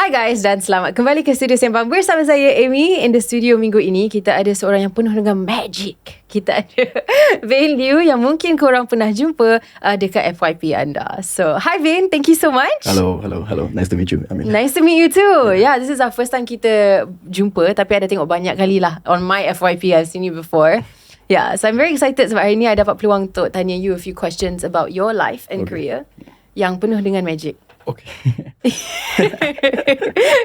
Hi guys dan selamat kembali ke studio Sembang bersama saya Amy. In the studio minggu ini kita ada seorang yang penuh dengan magic. Kita ada Vain Liew yang mungkin korang pernah jumpa dekat FYP anda. So hi Vain, thank you so much. Hello. Nice to meet you. Nice to meet you too. Yeah, this is our first time kita jumpa, tapi ada tengok banyak kali lah on my FYP. I've seen you before. Yeah, so I'm very excited sebab hari ni I dapat peluang untuk tanya you a few questions about your life and career yang penuh dengan magic. Okay.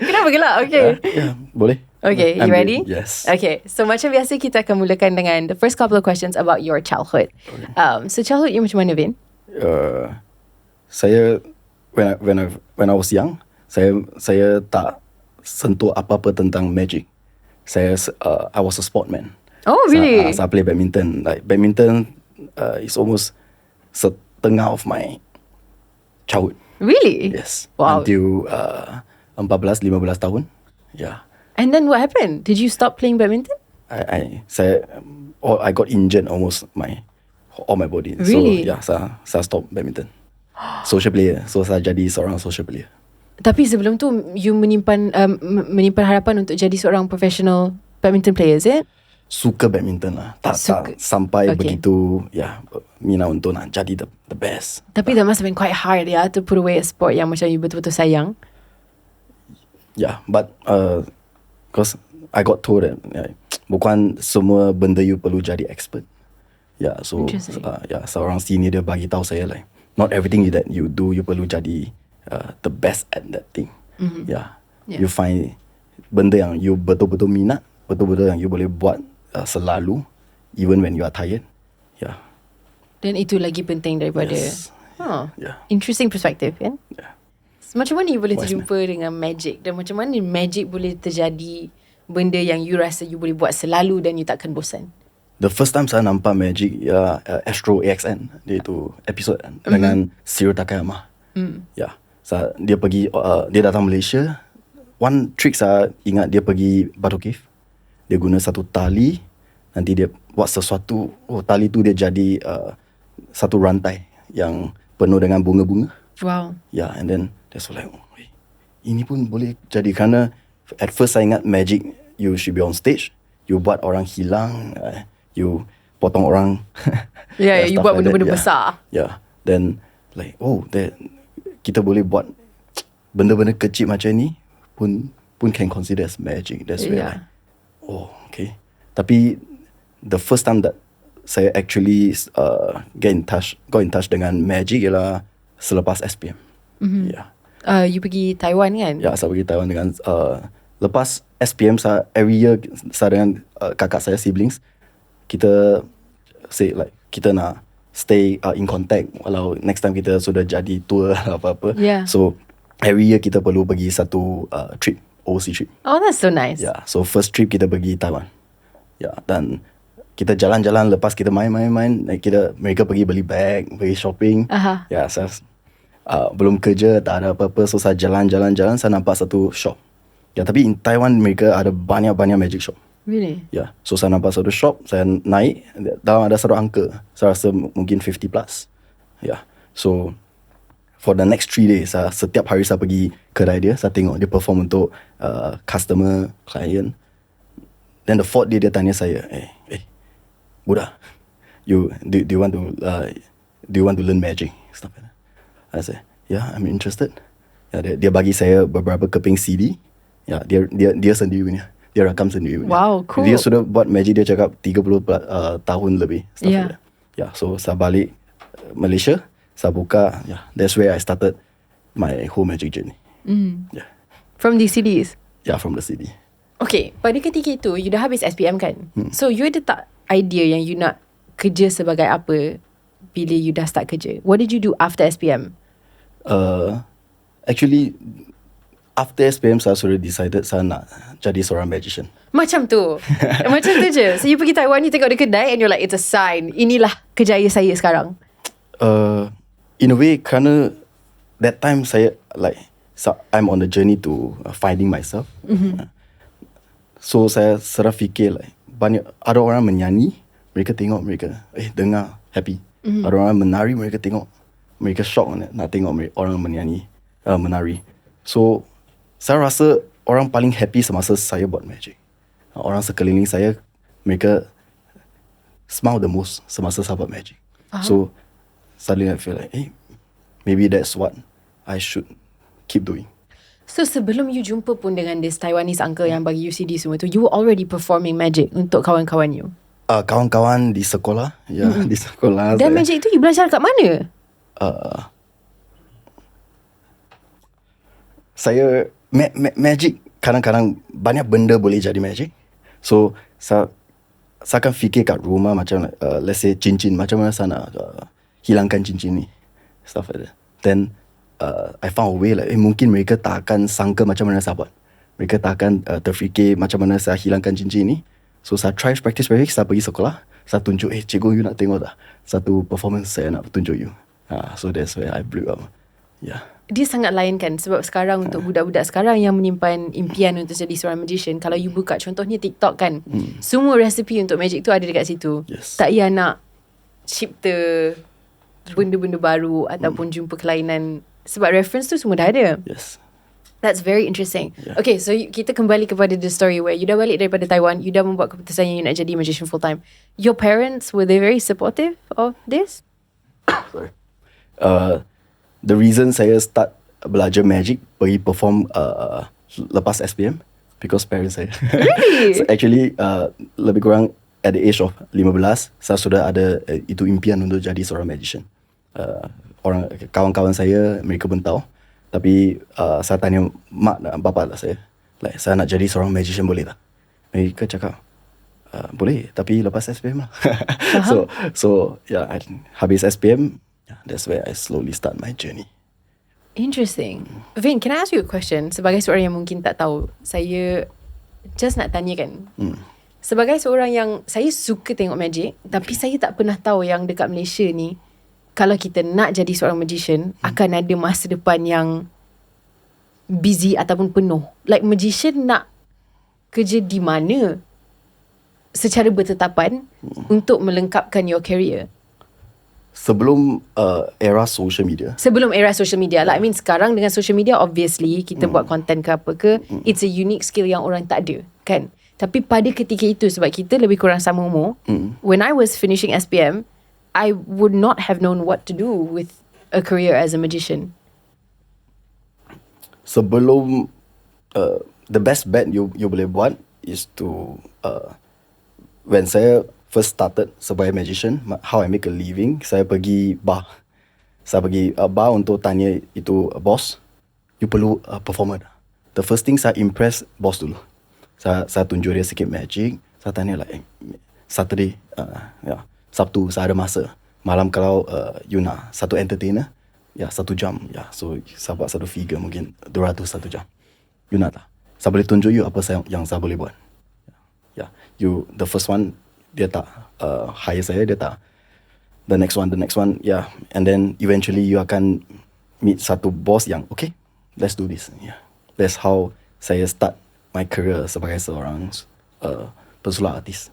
Kenapa gelak? Okay. Yeah, boleh. Okay, you ready? Yes. Okay, so macam biasa kita akan mulakan dengan the first couple of questions about your childhood. Okay. So childhood you macam mana, Vin? Saya when I was young, saya tak sentuh apa-apa tentang magic. I was a sportman. Oh, really? So I play badminton. Like badminton is almost setengah of my childhood. Really? Yes. Wow. Until 14-15 tahun. Yeah. And then what happened? Did you stop playing badminton? I got injured almost all my body. Really? So yeah, saya stop badminton. Social player. So saya jadi seorang social player. Tapi sebelum tu you menyimpan harapan untuk jadi seorang professional badminton player, is it? Suka badminton lah. Tak sampai begitu minat untuk nak jadi the best. Tapi that must have been quite hard to put away a sport yang macam you betul-betul sayang. Yeah, but because I got told that bukan semua benda you perlu jadi expert. Yeah, so seorang senior dia bagi tahu saya like not everything that you do you perlu jadi the best at that thing. Mm-hmm. Yeah. You find benda yang you betul-betul minat, betul-betul yang you boleh buat selalu, even when you are tired. Yeah. Dan itu lagi penting daripada. Yes. Interesting perspective, kan? Yeah. So, macam mana you boleh terjumpa dengan magic, dan macam mana magic boleh terjadi benda yang you rasa you boleh buat selalu dan you takkan bosan? The first time saya nampak magic Astro AXN, dia itu episod dengan 𝙁𝙃𝙄𝙎 Takayama. Yeah. So, dia datang Malaysia. One trick saya ingat, dia pergi Batu Cave. Dia guna satu tali, nanti dia buat sesuatu. Tali tu dia jadi satu rantai yang penuh dengan bunga-bunga. Wow. Yeah, and then that's like, ini pun boleh jadi. Kerana at first saya ingat magic, you should be on stage, you buat orang hilang, you potong orang. You buat like benda-benda that. besar. Yeah, then like kita boleh buat benda-benda kecil macam ni pun can consider as magic. That's where like, okay. Tapi the first time that saya actually got in touch dengan magic ialah selepas SPM. Yeah. You pergi Taiwan kan? Ya, saya pergi Taiwan dengan lepas SPM saya every year saya dengan kakak saya siblings kita say like kita nak stay in contact walau next time kita sudah jadi tour apa-apa. Yeah. So every year kita perlu pergi satu trip, overseas trip. Oh, that's so nice. Yeah, so first trip kita pergi Taiwan. Yeah, dan kita jalan-jalan, lepas kita main-main, mereka pergi beli bag, pergi shopping. Yeah, saya belum kerja, tak ada apa-apa, so saya jalan-jalan, saya nampak satu shop. Yeah, tapi in Taiwan mereka ada banyak-banyak magic shop. Really? Yeah, so saya nampak satu shop, saya naik, dalam ada satu angka, saya rasa mungkin 50 plus. Yeah, so for the next 3 days, setiap hari saya pergi kedai dia, saya tengok dia perform untuk customer, client. Then the fourth day dia tanya saya, Buddha, do you want to learn magic? Stuff like that. I said, yeah, I'm interested. Dia bagi saya beberapa keping CD. Ya, dia sendiri punya. Dia rakam sendiri punya. Wow, cool. Dia sudah buat magic, dia cakap 30 tahun lebih. Stuff like that. Yeah, so saya balik Malaysia, saya buka. Yeah, that's where I started my whole magic journey. Yeah. From the CDs? Yeah, from the CD. Okay, pada ketika itu you dah habis SPM kan? So you ada tak idea yang you nak kerja sebagai apa bila you dah start kerja? What did you do after SPM? Actually, after SPM saya sudah decided saya nak jadi seorang magician. Macam tu? Macam tu je? So you pergi Taiwan, you tengok di kedai and you're like, it's a sign, inilah kerjaya saya sekarang. In a way, kerana that time saya like, I'm on the journey to finding myself. So saya serah fikir like, ada orang menyanyi, mereka tengok, mereka dengar happy. Ada orang menari, mereka tengok, mereka shock nak tengok orang menyanyi, menari. So saya rasa orang paling happy semasa saya buat magic. Orang sekeliling saya, mereka smile the most semasa saya buat magic. So suddenly I feel like, maybe that's what I should keep doing. So sebelum you jumpa pun dengan this Taiwanese uncle yang bagi you CD semua tu, you were already performing magic untuk kawan-kawan you? Kawan-kawan di sekolah. Ya, di sekolah. Dan magic tu you belajar kat mana? Saya magic, kadang-kadang banyak benda boleh jadi magic. So saya akan fikir kat rumah macam let's say cincin, macam mana saya nak hilangkan cincin ni, stuff like that. Then I found a way like mungkin mereka tak akan sangka macam mana saya buat. Mereka tak akan terfikir macam mana saya hilangkan cincin ni. So saya try practice. Saya pergi sekolah, saya tunjuk, cikgu, you nak tengok tak satu performance saya nak tunjuk you. So that's where I blew up. Yeah. Dia sangat lain kan, sebab sekarang untuk budak-budak sekarang yang menyimpan impian untuk jadi seorang magician, kalau you buka contohnya TikTok kan, semua resipi untuk magic tu ada dekat situ. Tak payah nak cipta benda-benda baru ataupun jumpa kelainan, sebab reference tu semua dah ada. That's very interesting. Okay, so kita kembali kepada the story where you dah balik daripada Taiwan, you dah membuat keputusan yang you nak jadi magician full time. Your parents, were they very supportive of this? Sorry. The reason saya start belajar magic, pergi perform lepas SPM, because parents saya. Really? So actually lebih kurang at the age of 15, saya sudah ada itu impian untuk jadi seorang magician. Kawan-kawan saya, mereka pun tahu. Tapi saya tanya mak dan bapa lah saya, like, saya nak jadi seorang magician boleh tak? Mereka cakap, boleh, tapi lepas SPM lah. So yeah, habis SPM, that's where I slowly start my journey. Interesting. Vain, can I ask you a question? Sebagai seorang yang mungkin tak tahu, saya just nak tanya kan. Sebagai seorang yang, saya suka tengok magic, tapi saya tak pernah tahu yang dekat Malaysia ni, kalau kita nak jadi seorang magician, akan ada masa depan yang busy ataupun penuh. Like magician nak kerja di mana secara bertetapan untuk melengkapkan your career? Sebelum era social media. Sebelum era social media lah. I mean sekarang dengan social media, obviously kita buat content ke apa ke, it's a unique skill yang orang tak ada kan. Tapi pada ketika itu, sebab kita lebih kurang sama umur, when I was finishing SPM, I would not have known what to do with a career as a magician. Sebelum the best bet you boleh buat is to when saya first started sebagai magician, how I make a living, saya pergi bar. Saya pergi bar untuk tanya itu boss, you perlu performer. The first thing, saya impress boss dulu. Saya tunjuk dia sikit magic. Saya tanya like, Saturday, Sabtu saya ada masa. Malam kalau you nak satu entertainer, 1 jam. So saya buat satu figure mungkin 200 1 jam. You nak tak? Saya boleh tunjuk you apa yang saya boleh buat. You, the first one, dia tak hire saya, dia tak. The next one, and then eventually you akan meet satu boss yang okay, let's do this. That's how saya start my career sebagai seorang pesulap artis.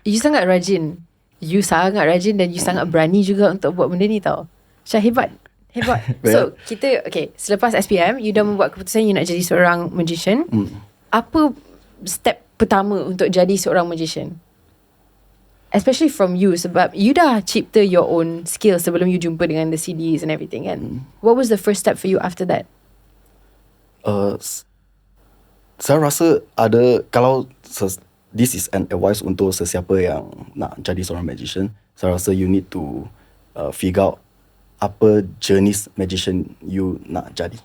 You sangat rajin. You sangat rajin dan you sangat berani juga untuk buat benda ni tau. Syah, hebat. So kita, okay, selepas SPM, you dah membuat keputusan you nak jadi seorang magician. Apa step pertama untuk jadi seorang magician? Especially from you, sebab you dah cipta your own skill sebelum you jumpa dengan the CDs and everything kan. What was the first step for you after that? Saya rasa ada, kalau this is an advice untuk sesiapa yang nak jadi seorang magician, saya rasa you need to figure out apa jenis magician you nak jadi.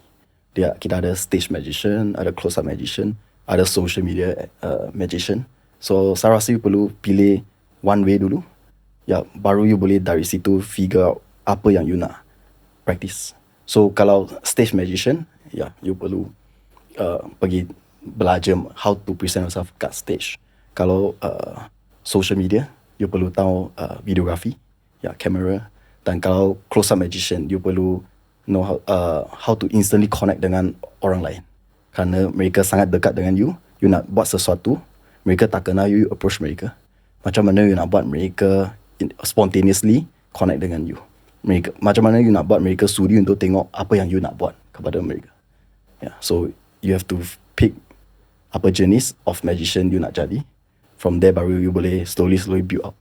Kita ada stage magician, ada close up magician, ada social media magician. So saya rasa you perlu pilih one way dulu. Baru you boleh dari situ figure out apa yang you nak practice. So kalau stage magician, you perlu pergi belajar how to present yourself kat stage. Kalau social media, you perlu tahu videography, camera. Dan kalau close up magician, you perlu know how to instantly connect dengan orang lain. Kerana mereka sangat dekat dengan you nak buat sesuatu, mereka tak kenal you approach mereka. Macam mana you nak buat mereka spontaneously connect dengan you. Macam mana you nak buat mereka sudi untuk tengok apa yang you nak buat kepada mereka. Yeah, so you have to pick apa jenis of magician you nak jadi. From there baru you boleh slowly build up.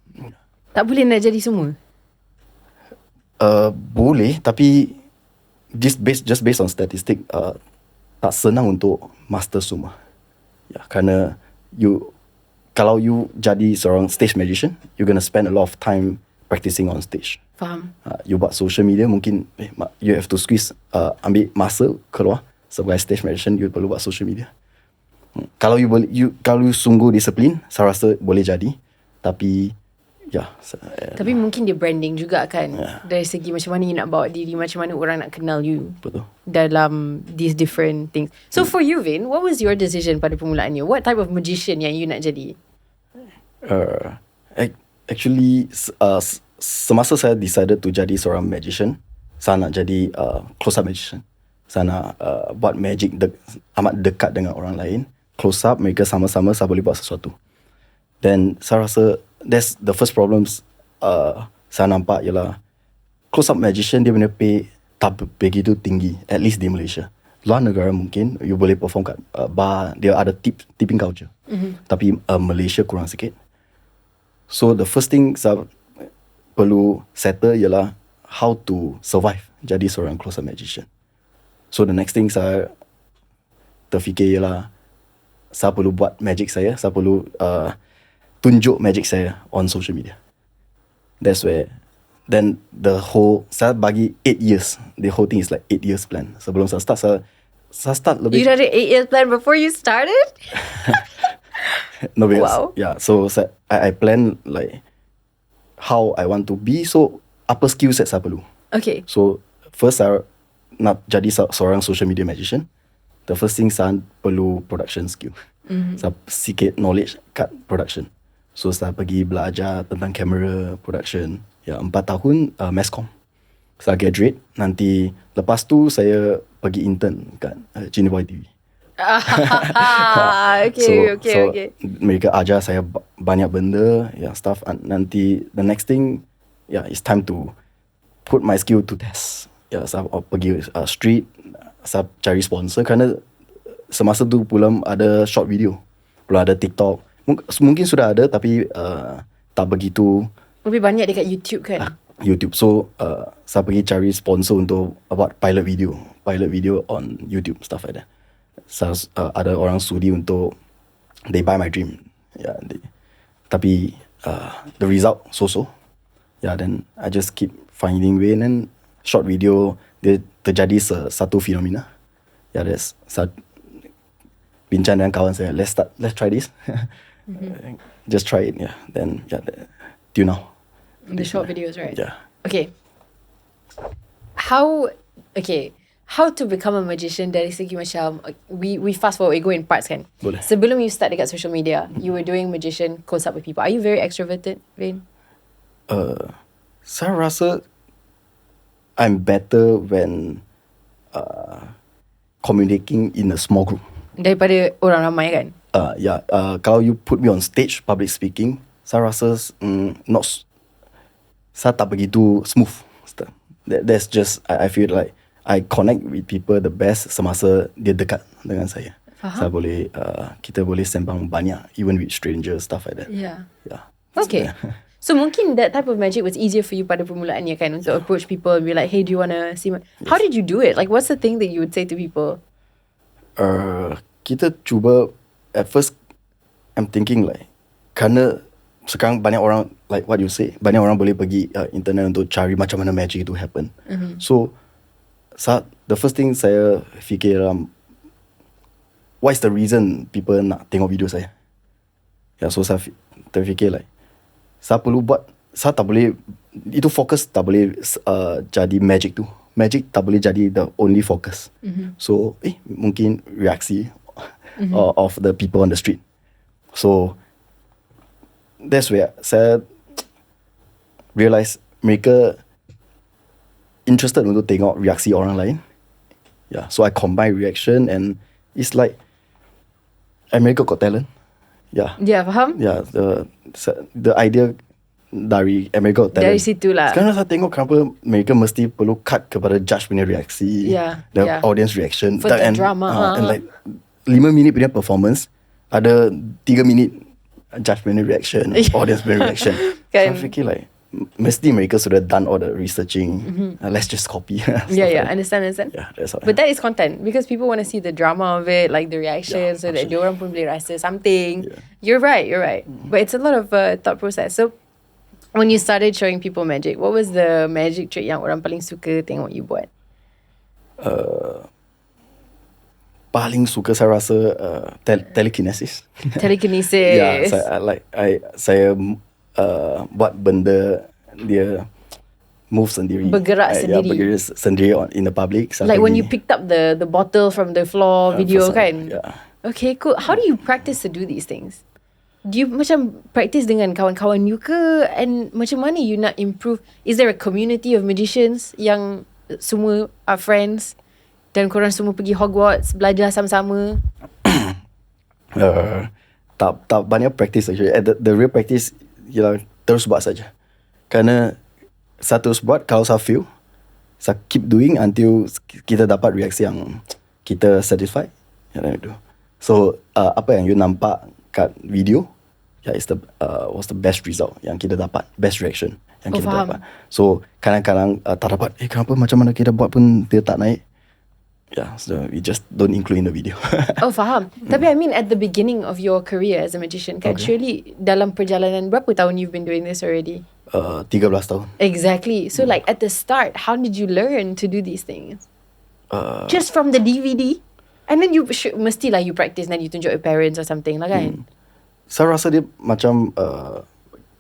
Tak boleh nak jadi semua? Boleh, tapi just based on statistic, tak senang untuk master semua. Ya, kerana kalau you jadi seorang stage magician, you're gonna spend a lot of time practicing on stage. Faham. You buat social media mungkin you have to squeeze, ambil masa keluar sebagai stage magician, you perlu buat social media. Kalau you sungguh disiplin, saya rasa boleh jadi. Tapi tapi mungkin dia branding juga kan, dari segi macam mana you nak bawa diri, macam mana orang nak kenal you. Betul. Dalam these different things. So for you, Vain, what was your decision pada permulaannya? What type of magician yang you nak jadi? Actually, semasa saya decided to jadi seorang magician, saya nak jadi close up magician. Saya nak buat magic amat dekat dengan orang lain. Close up, mereka sama-sama, saya boleh buat sesuatu. Then saya rasa that's the first problems saya nampak ialah close up magician dia punya pay tak begitu tinggi, at least di Malaysia. Luar negara mungkin you boleh perform kat bar, dia ada tipping culture. Tapi Malaysia kurang sikit. So the first thing saya perlu settle ialah how to survive jadi seorang close up magician. So the next thing saya terfikir ialah saya perlu buat magic saya perlu tunjuk magic saya on social media. That's where then saya bagi 8 years. The whole thing is like 8 years plan. Sebelum saya start lebih. You had an 8 years plan before you started? No, because, wow. Yeah, so I plan like how I want to be. So apa skill set saya perlu. Okay. So first saya nak jadi seorang social media magician. The first thing saya perlu production skill. Saya sikit knowledge kat production. So saya pergi belajar tentang kamera production. 4 tahun mass com. Saya graduate. Nanti lepas tu saya pergi intern kat 𝙁𝙃𝙄𝙎 TV. Okay. Mereka ajar saya banyak benda, stuff. Nanti the next thing, it's time to put my skill to test. Saya pergi street, saya cari sponsor kerana semasa tu pula ada short video, pula ada TikTok. Mungkin sudah ada tapi tak begitu. Lebih banyak dekat YouTube kan? YouTube. So saya pergi cari sponsor untuk buat pilot video on YouTube, stuff like that. Saya ada orang sudi untuk they buy my dream. Tapi the result so. Then I just keep finding way, and short video dia terjadi satu fenomena. Saya bincang dengan kawan saya, let's try this. Just try it, Then till now. The short videos, right? Yeah. Okay. How to become a magician dari segi macam we fast forward, we go in parts kan? Boleh. Sebelum you start dekat social media, you were doing magician close up with people. Are you very extroverted, Vain? Saya rasa I'm better when communicating in a small group. Daripada orang ramai kan? Kalau you put me on stage, public speaking, saya rasa saya tak begitu smooth. That's just I feel like I connect with people the best semasa dia dekat dengan saya. Saya boleh kita boleh sembang banyak, even with strangers, stuff like that. Yeah. Yeah. Okay. So mungkin that type of magic was easier for you pada permulaannya kan, untuk approach people and be like, hey, do you want to see How did you do it? Like, what's the thing that you would say to people? Kita cuba. At first I'm thinking like, kerana sekarang banyak orang, like what you say, banyak orang boleh pergi internet untuk cari macam mana magic itu happen. So the first thing saya fikir, what is the reason people nak tengok video saya? So saya terfikir like, saya perlu buat, saya tak boleh, itu fokus tak boleh jadi magic tu. Magic tak boleh jadi the only focus. So mungkin reaksi of the people on the street. So that's where saya realise mereka interested untuk tengok reaksi orang lain. So I combine reaction and it's like America Got Talent. Yeah, faham? The idea dari America Got Talent. Dari situlah. Sekarang saya tengok kenapa mereka mesti perlu cut kepada judge punya reaksi, the audience reaction, for the drama, and like 5 minit punya performance, ada 3 minit judge punya reaction, audience punya reaction. So I fikir like mesti mereka sudah done all the researching. Let's just copy. Understand. Yeah, that's all. But that is content because people want to see the drama of it, like the reaction, so that diorang pun boleh rasa something. You're right. But it's a lot of thought process. So when you started showing people magic, what was the magic trick yang orang paling suka tengok you buat? Paling suka saya rasa telekinesis. Telekinesis. Saya buat benda dia move sendiri, bergerak sendiri in the public. Like when you picked up the bottle from the floor video kan. Okay, cool. How do you practice to do these things? Do you macam practice dengan kawan-kawan you ke? And macam mana you nak improve? Is there a community of magicians yang semua are friends dan korang semua pergi Hogwarts belajar sama-sama? Tak banyak practice actually. The real practice ialah terus buat saja. Kerana saya terus buat, kalau saya feel, saya keep doing until kita dapat reaksi yang kita satisfied. So apa yang you nampak kat video, was the best result yang kita dapat, best reaction yang kita dapat. So kadang-kadang tak dapat, kenapa macam mana kita buat pun dia tak naik. So we just don't include in the video. Faham. Tapi I mean at the beginning of your career as a magician, kan, surely dalam perjalanan berapa tahun you've been doing this already? 13 tahun. Exactly. So like at the start, how did you learn to do these things? Just from the DVD? And then you mestilah you practice, then you tunjuk your parents or something lah kan? Saya rasa dia macam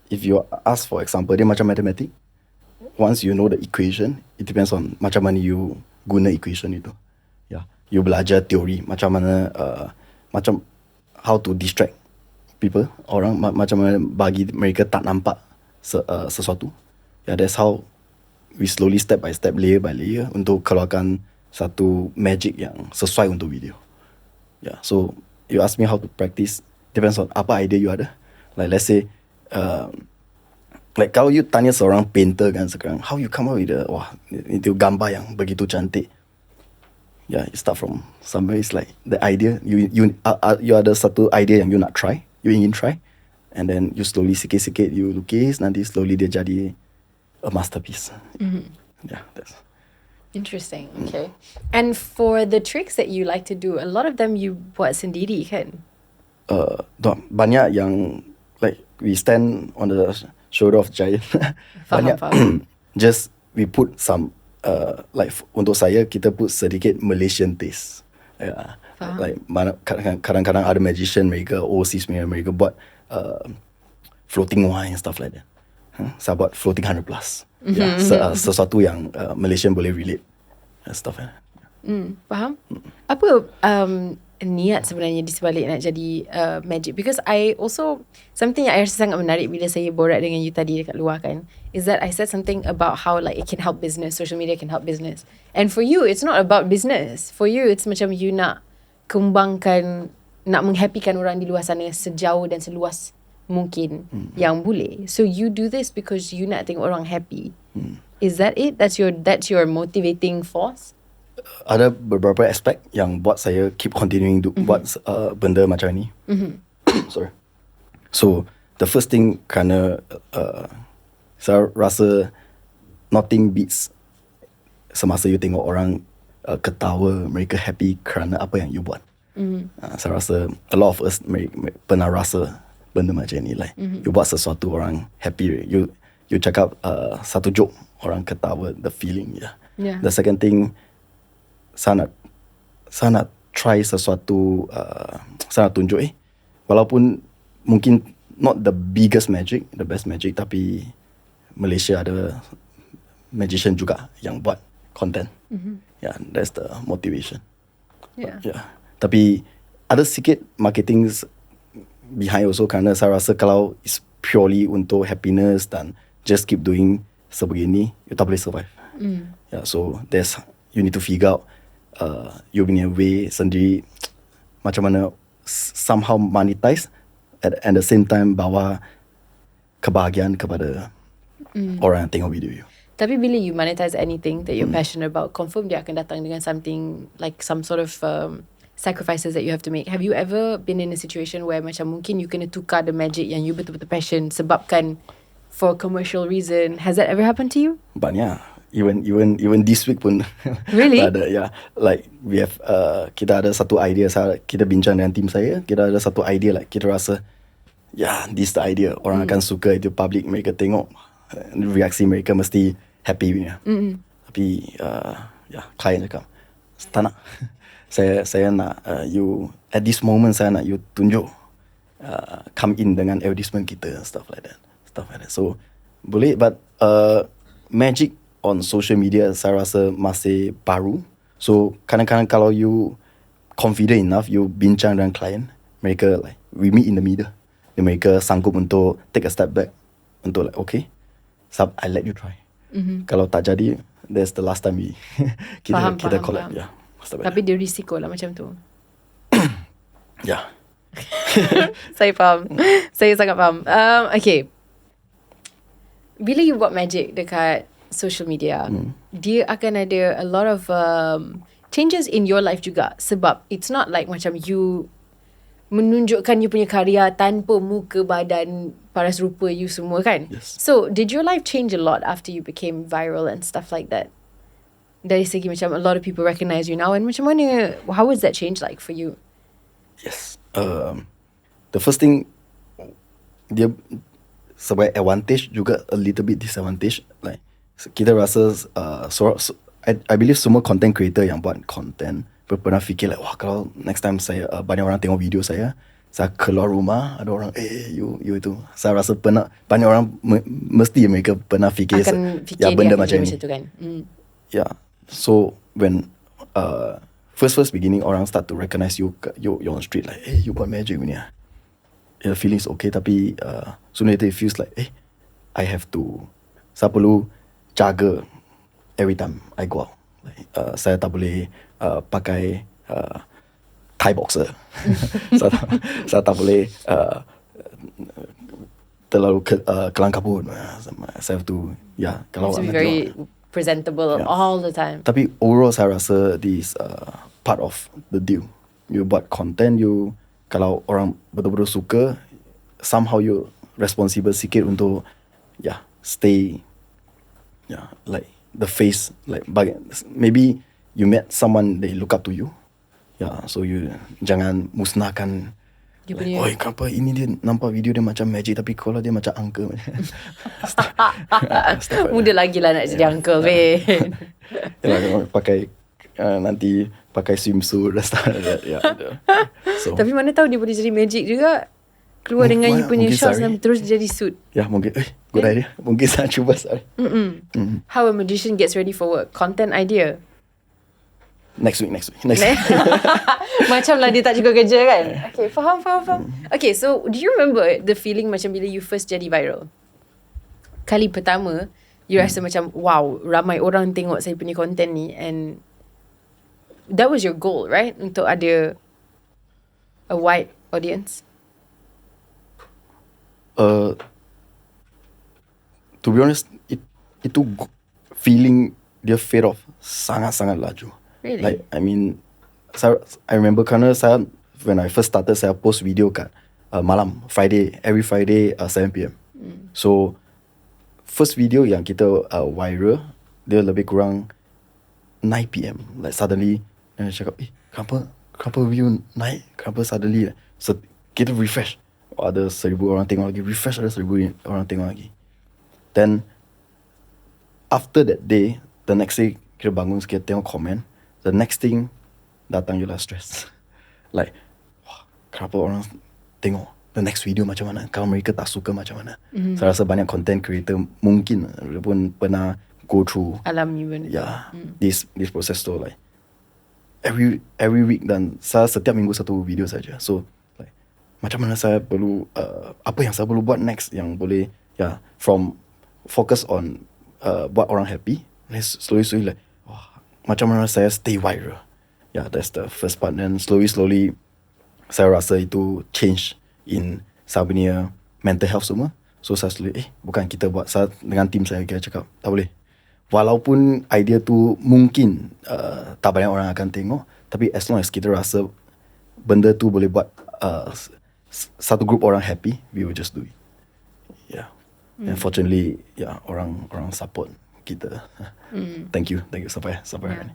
if you ask for example, dia macam mathematics. Once you know the equation, it depends on macam mana you guna equation itu. You belajar teori macam mana macam how to distract people, orang macam mana bagi mereka tak nampak sesuatu. That's how we slowly step by step, layer by layer untuk keluarkan satu magic yang sesuai untuk video. So you ask me how to practice, depends on apa idea you ada. Like let's say like kalau you tanya seorang painter kan sekarang, how you come up with itu gambar yang begitu cantik. You start from somewhere. It's like the idea you ada satu idea yang you nak try, you ingin try, and then you slowly sikit-sikit you lukis, nanti slowly dia jadi a masterpiece. That's interesting. Okay. And for the tricks that you like to do, a lot of them you buat sendiri kan? Banyak yang like we stand on the shoulder of giant. Banyak just we put some like untuk saya kita put sedikit Malaysian taste. Like kadang-kadang ada magician mereka overseas mereka buat floating wine and stuff like that. Saya buat floating 100 plus. Sesuatu yang Malaysian boleh relate stuff like that. Faham? Apa niat sebenarnya di sebalik nak jadi magic? Because I also, something yang I rasa sangat menarik bila saya borak dengan you tadi dekat luar kan, is that I said something about how like it can help business, social media can help business. And for you, it's not about business. For you, it's macam you nak kembangkan, nak menghappykan orang di luar sana sejauh dan seluas mungkin yang boleh. So you do this because you nak tengok orang happy. Is that it? That's your motivating force? Ada beberapa aspek yang buat saya keep continuing buat benda macam ni. Sorry. So the first thing kerana saya rasa nothing beats semasa you tengok orang ketawa, mereka happy kerana apa yang you buat. Saya rasa a lot of us pernah rasa benda macam ni, like you buat sesuatu orang happy, you cakap satu joke orang ketawa, the feeling. The second thing, saya nak try sesuatu, saya nak tunjuk walaupun mungkin not the biggest magic, the best magic, tapi Malaysia ada magician juga yang buat content. That's the motivation. Tapi ada sikit marketing behind also, kerana saya rasa kalau is purely untuk happiness dan just keep doing sebegini, you tak boleh survive. So there's, you need to figure out you punya way sendiri macam mana somehow monetize at the same time bawa kebahagiaan kepada orang yang tengok video you. Tapi bila you monetize anything that you're passionate about, confirm dia akan datang dengan something like some sort of sacrifices that you have to make. Have you ever been in a situation where macam mungkin you kena tukar the magic yang you betul-betul passion sebabkan for commercial reason? Has that ever happened to you? Banyak. Even this week pun Really? ada, yeah. Like we have kita ada satu idea, kita bincang dengan tim saya, kita ada satu idea like kita rasa this the idea, orang akan suka itu, public mereka tengok reaksi mereka mesti happy punya. Tapi klien cakap tak nak. saya nak you at this moment, saya nak you tunjuk come in dengan advertisement kita, stuff like that. So boleh, but magic on social media saya rasa masih baru. So kadang-kadang kalau you confident enough, you bincang dengan klien, mereka like we meet in the middle. Mereka sanggup untuk take a step back untuk like okay, I let you try. Kalau tak jadi, that's the last time kita collab. Faham. Tapi dia risiko lah macam tu. Ya. Saya faham. Saya sangat faham. Okay. Bila you buat magic dekat social media, dia akan ada a lot of changes in your life juga. Sebab it's not like macam you menunjukkan you punya karya tanpa muka, badan, paras rupa you semua kan. Yes. So did your life change a lot after you became viral and stuff like that? Dari segi macam a lot of people recognize you now, and macam mana, how was that change like for you? Yes. The first thing, dia sebagai advantage juga a little bit disadvantage. Like kita rasa I believe semua content creator yang buat content pernah fikir like, wah kalau next time saya banyak orang tengok video saya keluar rumah ada orang you itu. Saya rasa pernah banyak orang mesti mereka pernah fikir benda macam ni. Kan? Yeah. So when first beginning orang start to recognize you on street like you buat magic ni. The feeling is okay, tapi sooner or later it feels like I have to, saya perlu jaga every time I go out. Like, saya tak boleh pakai Thai boxer. saya tak boleh terlalu kelang kabut. Saya have to kalau to be very presentable all the time. Tapi overall saya rasa this part of the deal. You buat content, you kalau orang betul-betul suka, somehow you responsible sikit untuk stay like the face, like maybe you met someone they look up to you, so you jangan musnahkan like, oi kenapa ini dia nampak video dia macam magic tapi kalau dia macam uncle. Muda lagi lah nak jadi uncle Vain. Pakai nanti pakai swimsuit dan stuff like that. So, tapi mana tahu dia boleh jadi magic juga, keluar dengan you punya shots dan terus jadi suit. Mungkin good idea. Mungkin saya cuba. How a magician gets ready for work, content idea next week. Macam lah dia tak juga kerja kan. Okay, faham. Okay, so do you remember the feeling macam bila you first jadi viral? Kali pertama you rasa macam wow, ramai orang tengok saya punya content ni, and that was your goal, right? Untuk ada a wide audience. To be honest, itu feeling dia fade off sangat-sangat laju. Really? Like I mean, I remember kerana saya when I first started, saya post video kat malam every Friday 7 PM. So first video yang kita viral, dia lebih kurang 9 PM. Like suddenly dia cakap, kenapa view naik? Kenapa suddenly? So kita refresh, ada 1,000 orang tengok lagi, refresh ada 1,000 orang tengok lagi. Then after that day, the next day kita bangun, kita tengok komen. The next thing datang ialah stress. Like, wah, kenapa orang tengok the next video macam mana? Kalau mereka tak suka macam mana? Saya rasa banyak content creator mungkin dia pun pernah go through alami benda. This process tu, like every week, dan saya setiap minggu satu video saja. So like macam mana saya perlu apa yang saya perlu buat next yang boleh from focus on buat orang happy, slowly like macam mana saya stay viral. That's the first part. Then slowly saya rasa itu change in saya punya mental health semua. So saya selalu bukan kita buat. Saya dengan tim saya kita cakap tak boleh. Walaupun idea tu mungkin tak banyak orang akan tengok, tapi as long as kita rasa benda tu boleh buat satu group orang happy, we will just do it. Yeah. And fortunately, orang support kita. Thank you sampai hari ni.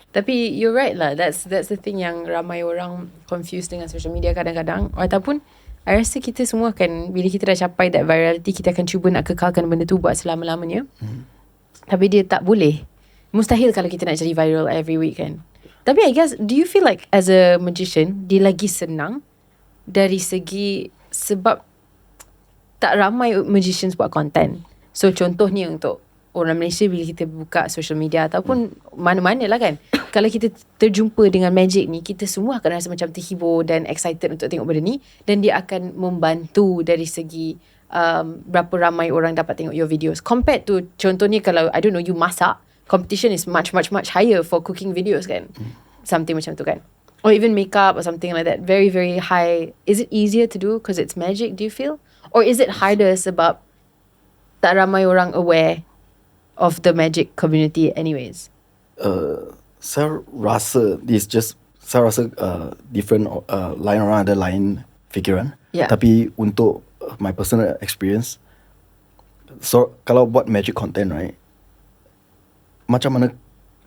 Tapi you're right lah. That's the thing yang ramai orang confused dengan social media kadang-kadang. Ataupun I rasa kita semua akan, bila kita dah capai that virality, kita akan cuba nak kekalkan benda tu buat selama-lamanya. Tapi dia tak boleh. Mustahil kalau kita nak jadi viral every week kan. Tapi I guess, do you feel like as a magician, dia lagi senang dari segi sebab tak ramai magicians buat content. So contohnya untuk orang Malaysia, bila kita buka social media ataupun mana-mana lah kan, kalau kita terjumpa dengan magic ni, kita semua akan rasa macam terhibur dan excited untuk tengok benda ni, dan dia akan membantu dari segi berapa ramai orang dapat tengok your videos compared to contohnya kalau I don't know you masak, competition is much higher for cooking videos kan, something macam tu kan, or even makeup or something like that, very high. Is it easier to do because it's magic, do you feel, or is it harder sebab tak ramai orang aware of the magic community anyways? Saya rasa different lain orang ada lain fikiran. Tapi untuk my personal experience, so kalau buat magic content right, macam mana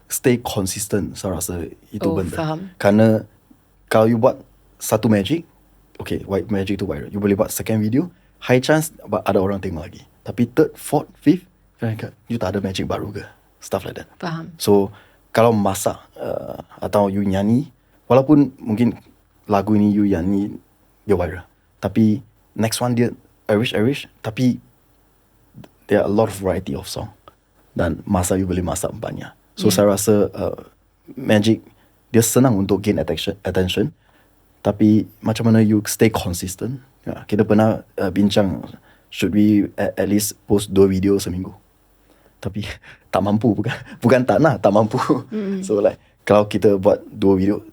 stay consistent, saya rasa itu benda. Faham. Kerana kalau you buat satu magic, okay, white magic tu viral, you boleh buat second video, high chance ada orang tengok lagi. Tapi third, fourth, fifth, you tak ada magic baru ke, stuff like that. Faham. So kalau masak atau you nyanyi, walaupun mungkin lagu ini you nyanyi dia viral, tapi next one dia Irish, tapi there are a lot of variety of song, dan you boleh masak banyak. So saya rasa magic dia senang untuk gain attention, tapi macam mana you stay consistent. Kita pernah bincang, should we at least post 2 video seminggu, tapi tak mampu, bukan tak nak, tak mampu. So like kalau kita buat 2 video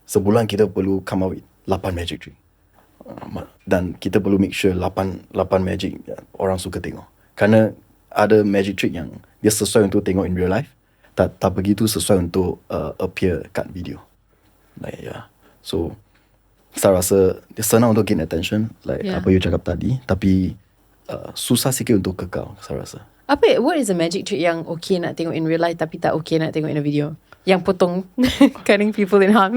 sebulan, kita perlu come up with 8 magic trick, dan kita perlu make sure 8 magic orang suka tengok. Kerana ada magic trick yang dia sesuai untuk tengok in real life, tak begitu sesuai untuk appear kat video. Like so saya rasa dia senang untuk gain attention, like apa you cakap tadi, tapi susah sikit untuk kekal, saya rasa. What is a magic trick yang okay nak tengok in real life tapi tak okay nak tengok in a video? Yang potong cutting people in half.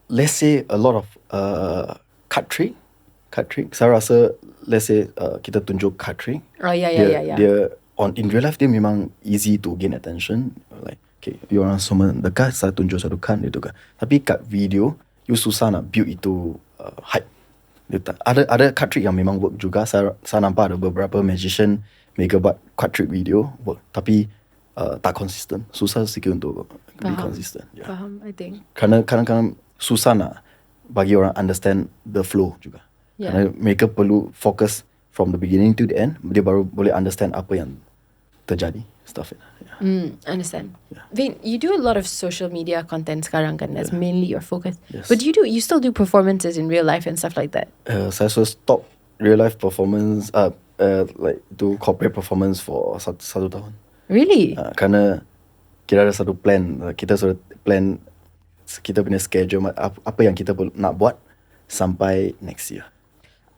Let's say a lot of cut trick. Saya rasa let's say kita tunjuk cut trick. Dia in real life dia memang easy to gain attention. Like okay, you orang semua dekat, saya tunjuk satu cut itu kan. Tapi kat video you susah nak build itu hype. Ada cut trick yang memang work juga. Saya nampak ada beberapa magician mereka buat cut trick video work, tapi tak consistent. Susah sikit untuk be consistent. Faham, I think. Kerana kadang-kadang susah nak bagi orang understand the flow juga. Kerana mereka perlu fokus from the beginning to the end, dia baru boleh understand apa yang terjadi, stuff it. Understand. Vain, you do a lot of social media content sekarang kan? That's mainly your focus. Yes. But you still do performances in real life and stuff like that? Saya sudah stop real life performance, like do corporate performance for satu tahun. Really? Kerana kita ada satu plan, kita sudah plan kita punya schedule apa yang kita nak buat sampai next year.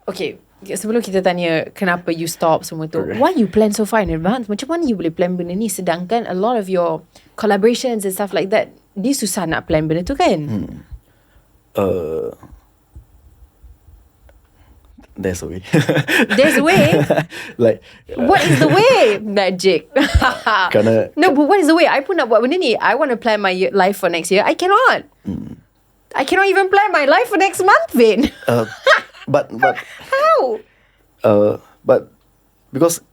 Okay, sebelum kita tanya kenapa you stop semua tu, why you plan so far in advance? Macam mana you boleh plan benda ni, sedangkan a lot of your collaborations and stuff like that, dia susah nak plan benda tu kan? There's a way. There's a way? Like what is the way? Magic. No, but what is the way? I pun nak buat benda ni. I want to plan my life for next year. I cannot. I cannot even plan my life for next month, Vain. But how? But because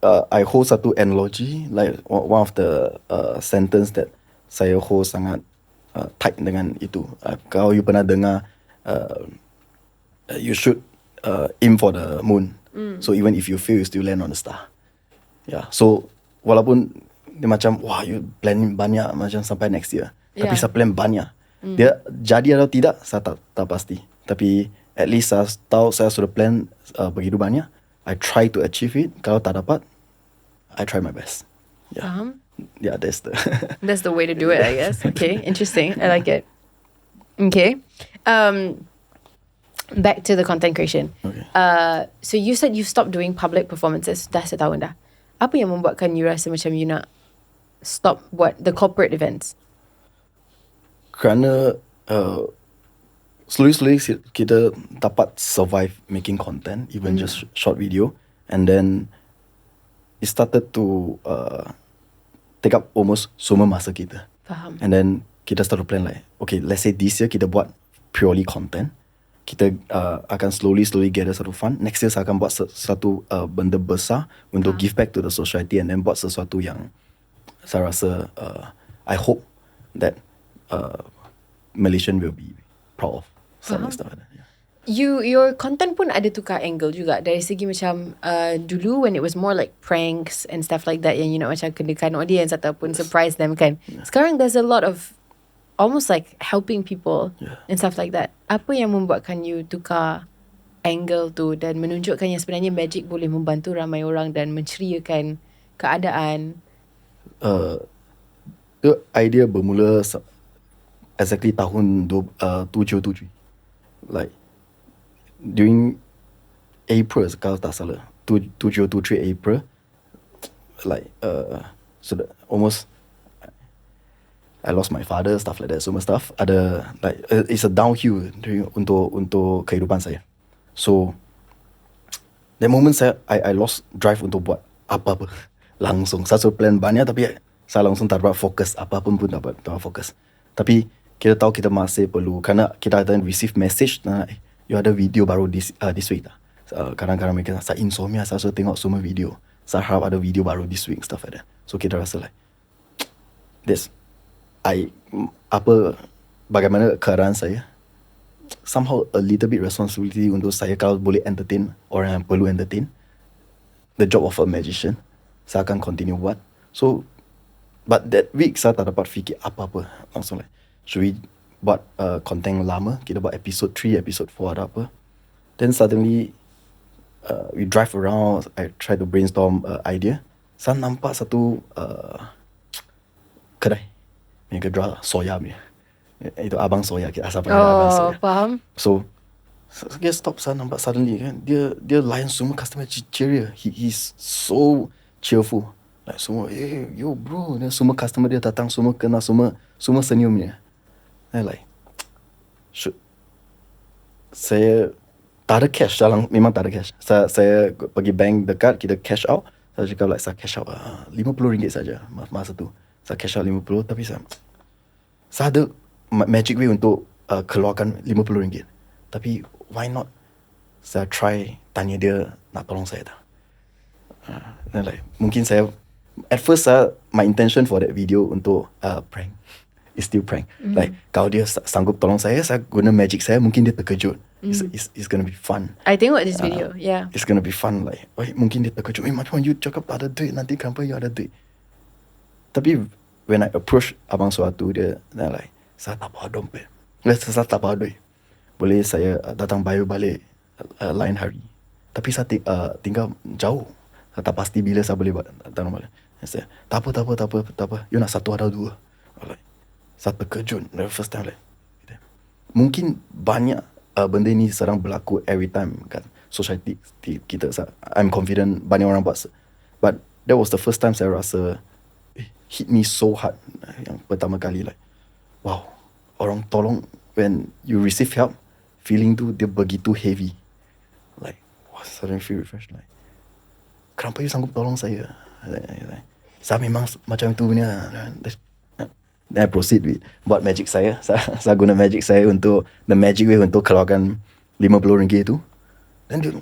I hold satu analogy, like one of the sentence that saya hold sangat tight dengan itu. Kalau you pernah dengar, you should aim for the moon. So even if you fail, you still land on the star. So walaupun dia macam you plan banyak macam sampai next year, tapi saya plan banyak. Dia jadi atau tidak saya tak pasti. Tapi at least saya tahu saya sudah plan begitu banyak. I try to achieve it. Kalau tak dapat, I try my best. Yeah. Yeah, that's the That's the way to do it, I guess. Okay, interesting. I like it. Okay. Back to the content creation. Okay. So you said you stopped doing public performances dah setahun dah. Apa yang membuatkan you rasa macam you nak stop buat the corporate events? Kerana slowly kita dapat survive making content, even just short video, and then it started to take up almost semua masa kita. Faham. And then kita start to plan like, okay, let's say this year kita buat purely content. Kita akan slowly gather satu fund. Next year saya akan buat satu benda besar untuk give back to the society, and then buat sesuatu yang saya rasa I hope that Malaysian will be proud of. Stuff like that. Yeah. Your content pun ada tukar angle juga dari segi macam dulu when it was more like pranks and stuff like that yang you nak macam kenakan audience ataupun surprise them kan. Sekarang there's a lot of almost like helping people and stuff like that. Apa yang membuatkan you tukar angle tu dan menunjukkan yang sebenarnya magic boleh membantu ramai orang dan menceriakan keadaan? The idea bermula exactly tahun 7 like during April kalau tak salah 7 April like so almost I lost my father, stuff like that, semua stuff ada like it's a downhill untuk kehidupan saya. So that moment I lost drive untuk buat apa-apa langsung. Saya sudah plan banyak tapi saya langsung tak dapat fokus, apa-apa pun tak dapat fokus. Tapi kita tahu kita masih perlu, kerana kita ada receive message you ada video baru this week tak? Kadang-kadang mereka saya insomnia, saya sudah tengok semua video, saya harap ada video baru this week, stuff like that. So kita rasa like bagaimana keadaan saya, somehow a little bit responsibility untuk saya kalau boleh entertain orang yang perlu entertain, the job of a magician, saya akan continue buat. So but that week saya tak dapat fikir apa-apa, langsung like should we buat content lama, kita buat episode 3, episode 4 ada apa. Then suddenly we drive around, I try to brainstorm idea. Saya nampak satu kedai mereka jual soya punya. Itu abang soya, kita asal panggil abang soya. Faham. So dia stop, saya nampak suddenly kan dia layan semua customer ceria. He's so cheerful. Like semua yo bro, dan semua customer dia datang semua kenal, semua senyumnya. And like saya tak ada cash dalam, memang tak ada cash. Saya pergi bank dekat, kita cash out. Saya cakap like saya cash out RM50 saja masa tu. Saya cash out 50, tapi saya ada magic way untuk keluarkan RM50. Tapi why not saya try tanya dia nak tolong saya tak? Then like mungkin saya at first my intention for that video untuk prank. It's still prank. Like kalau dia sanggup tolong saya guna magic saya, mungkin dia terkejut. It's gonna be fun. I tengok this video. Yeah. It's gonna be fun. Like mungkin dia terkejut. Macam you cakap tak ada duit, nanti kenapa you ada duit? Tapi when I approach abang suatu dia like, saya tak bawa dompet. Saya tak bawa duit. Boleh saya datang bayar balik lain hari. Tapi saya tinggal jauh. Saya tak pasti bila saya boleh datang balik. Saya tak apa. You nak satu atau dua? Like, saya terkejut. The first time like, mungkin banyak benda ni sedang berlaku every time kan society kita. I'm confident banyak orang buat. But that was the first time saya rasa hit me so hard. Yang pertama kali like, wow, orang tolong, when you receive help, feeling tu dia begitu heavy. Like, wow, suddenly feel refreshed. Like, kenapa you sanggup tolong saya? Like, saya memang macam tu punya. Then I proceed with buat magic saya. Saya guna magic saya untuk the magic way untuk keluarkan RM50 tu. Dan dia,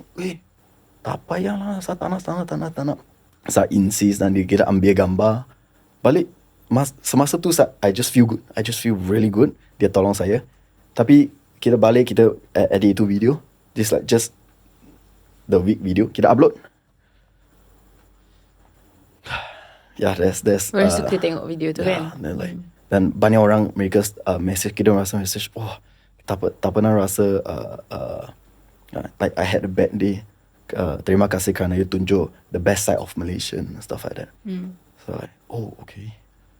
tak payahlah, saya tak nak. Saya insist dan dia kita ambil gambar. Balik semasa tu I just feel good. I just feel really good. Dia tolong saya. Tapi kita balik, kita edit itu video. Just the week video kita upload. Yeah, there's Orang suka tengok video tu kan. Dan banyak orang mereka message kita, rasa message, tak pernah rasa Like I had a bad day. Terima kasih kerana you tunjuk the best side of Malaysian and stuff like that. So like, oh okay.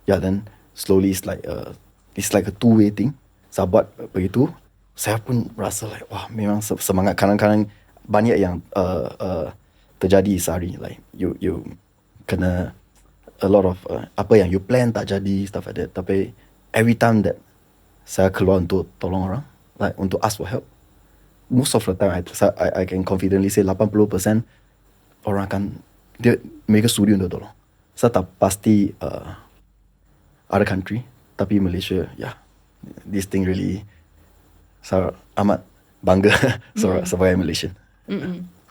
Yeah, then slowly it's like a two-way thing. Saya buat begitu, saya pun rasa like wah memang semangat. Kadang-kadang banyak yang terjadi sehari, like you kena a lot of apa yang you plan tak jadi, stuff like that. Tapi every time that saya keluar untuk tolong orang, like untuk ask for help, most of the time I can confidently say 80% orang akan mereka sudi untuk tolong. Saya tak pasti other country, tapi Malaysia, yeah, this thing really saya amat bangga sebagai Malaysian.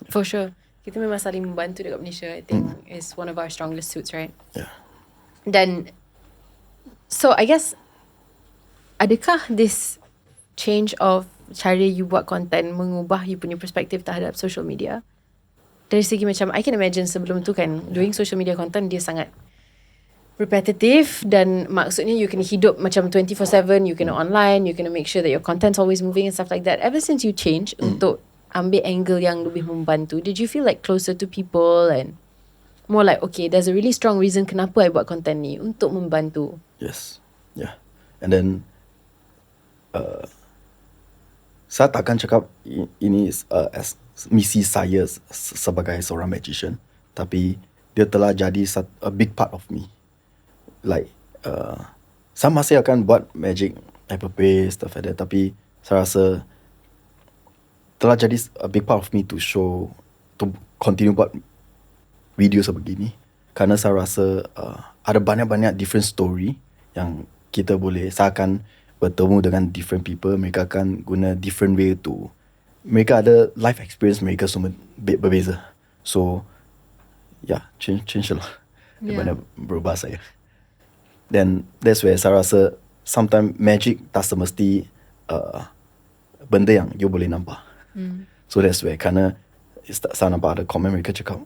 For sure. Kita memang saling membantu dekat Malaysia. I think is one of our strongest suits, right? Yeah. Dan so I guess adakah this change of cara you buat content mengubah you punya perspektif terhadap social media? Dari segi macam I can imagine sebelum tu kan, doing social media content dia sangat repetitive, dan maksudnya you kena hidup macam 24/7, you kena online, you kena make sure that your content's always moving and stuff like that. Ever since you change untuk ambil angle yang lebih membantu, did you feel like closer to people and more like, okay, there's a really strong reason kenapa I buat content ni, untuk membantu? Yes. Yeah. And then saya takkan cakap ini as misi saya sebagai seorang magician, tapi dia telah jadi a big part of me. Like saya masih akan buat magic, 𝙁𝙊𝙀𝙀, stuff like that, tapi saya rasa telah jadi a big part of me to continue buat video sebegini, karena saya rasa ada banyak-banyak different story yang saya akan bertemu dengan different people. Mereka akan guna different way to, mereka ada life experience mereka semua berbeza. So yeah, change lah daripada berubah saya. Then that's where saya rasa sometimes magic tak semesti benda yang you boleh nampak. So that's where, kerana saya nampak ada komen mereka cakap,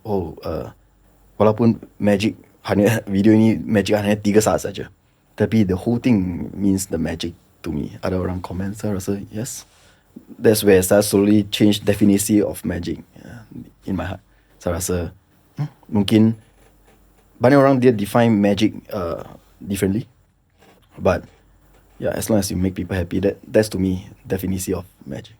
walaupun magic hanya video ini magic hanya 3 saat saja, tapi the whole thing means the magic to me. Ada orang komen, saya rasa yes. That's where saya slowly change definisi of magic in my heart. Saya rasa mungkin banyak orang dia define magic differently, but yeah, as long as you make people happy, that's to me definisi of magic.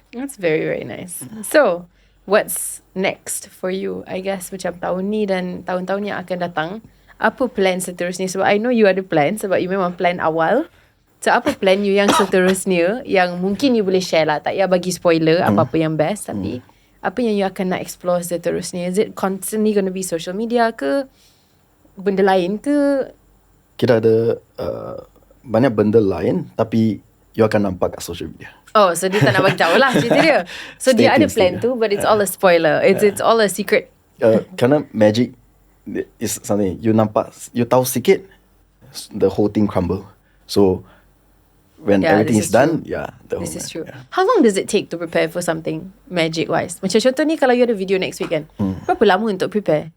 That's very, very nice. So, what's next for you? I guess macam tahun ni dan tahun-tahun yang akan datang, apa plan seterusnya? Sebab I know you ada plan, sebab you memang plan awal. So, apa plan you yang seterusnya yang mungkin you boleh share lah? Tak payah bagi spoiler apa-apa yang best, tapi apa yang you akan nak explore seterusnya? Is it constantly going to be social media ke? Benda lain ke? Kita ada banyak benda lain, tapi you akan nampak kat social media. Oh, so dia tak nak bagi tahu lah cerita dia. So dia ada plan tu, but it's all a spoiler. It's all a secret. Kerana magic is something you nampak, you tahu sikit, the whole thing crumble. So when everything is done, this is true. How long does it take to prepare for something magic wise? Macam contoh ni, kalau you ada video next week kan, berapa lama untuk prepare?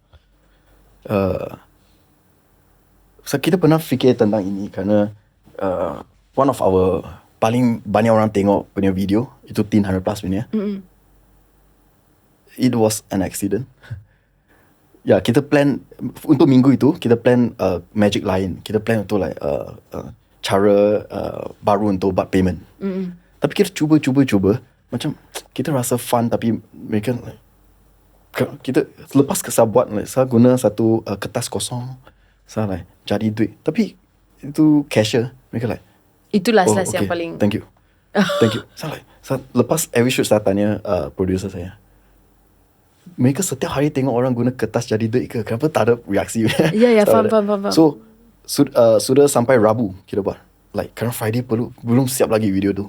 So kita pernah fikir tentang ini kerana one of our paling banyak orang tengok punya video itu 100+ punya. It was an accident. Ya, kita plan untuk minggu itu, kita plan magic lain. Kita plan untuk like cara baru untuk buat payment. Tapi kita cuba macam kita rasa fun, tapi mereka like, kita lepas saya buat, like, saya guna satu kertas kosong, saya like jadi duit, tapi itu cashier mereka like, itulah okay, yang paling thank you. Saya like, lepas every shoot saya tanya producer saya, mereka setiap hari tengok orang guna kertas jadi duit ke? Kenapa tak ada reaksi? Ya, faham. So sudah sampai Rabu kita buat, like kerana Friday belum siap lagi video tu.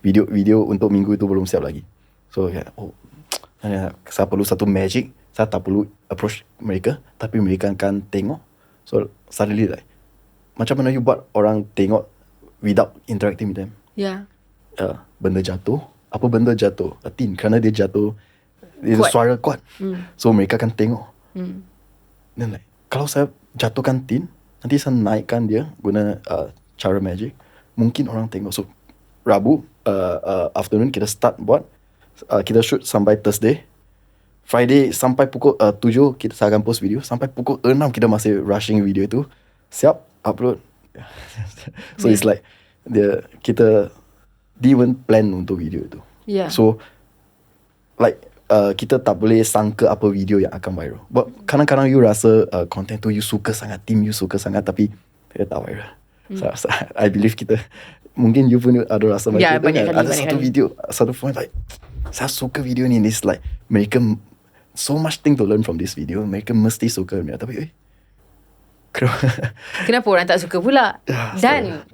Video untuk minggu itu belum siap lagi. So saya perlu satu magic. Saya tak perlu approach mereka, tapi mereka akan tengok. So suddenly like, macam mana you buat orang tengok without interacting with them? Benda jatuh. Apa benda jatuh? A tin. Kerana dia jatuh, dia suara kuat. So mereka akan tengok. Then like, kalau saya jatuhkan tin, nanti saya naikkan dia guna cara magic, mungkin orang tengok. So Rabu afternoon kita start buat. Kita shoot sampai Thursday. Friday sampai pukul 7 kita akan post video. Sampai pukul 6 kita masih rushing video itu. Siap, upload. So it's like kita didn't plan untuk video itu. So like kita tak boleh sangka apa video yang akan viral. But kadang-kadang you rasa content tu you suka sangat, team you suka sangat, tapi dia tak viral. So, I believe kita, mungkin you pun ada rasa macam tu kan. Ada satu video, satu point like, saya suka video ni. It's like mereka so much thing to learn from this video. Mereka mesti suka. Tapi kenapa orang tak suka pula? Dan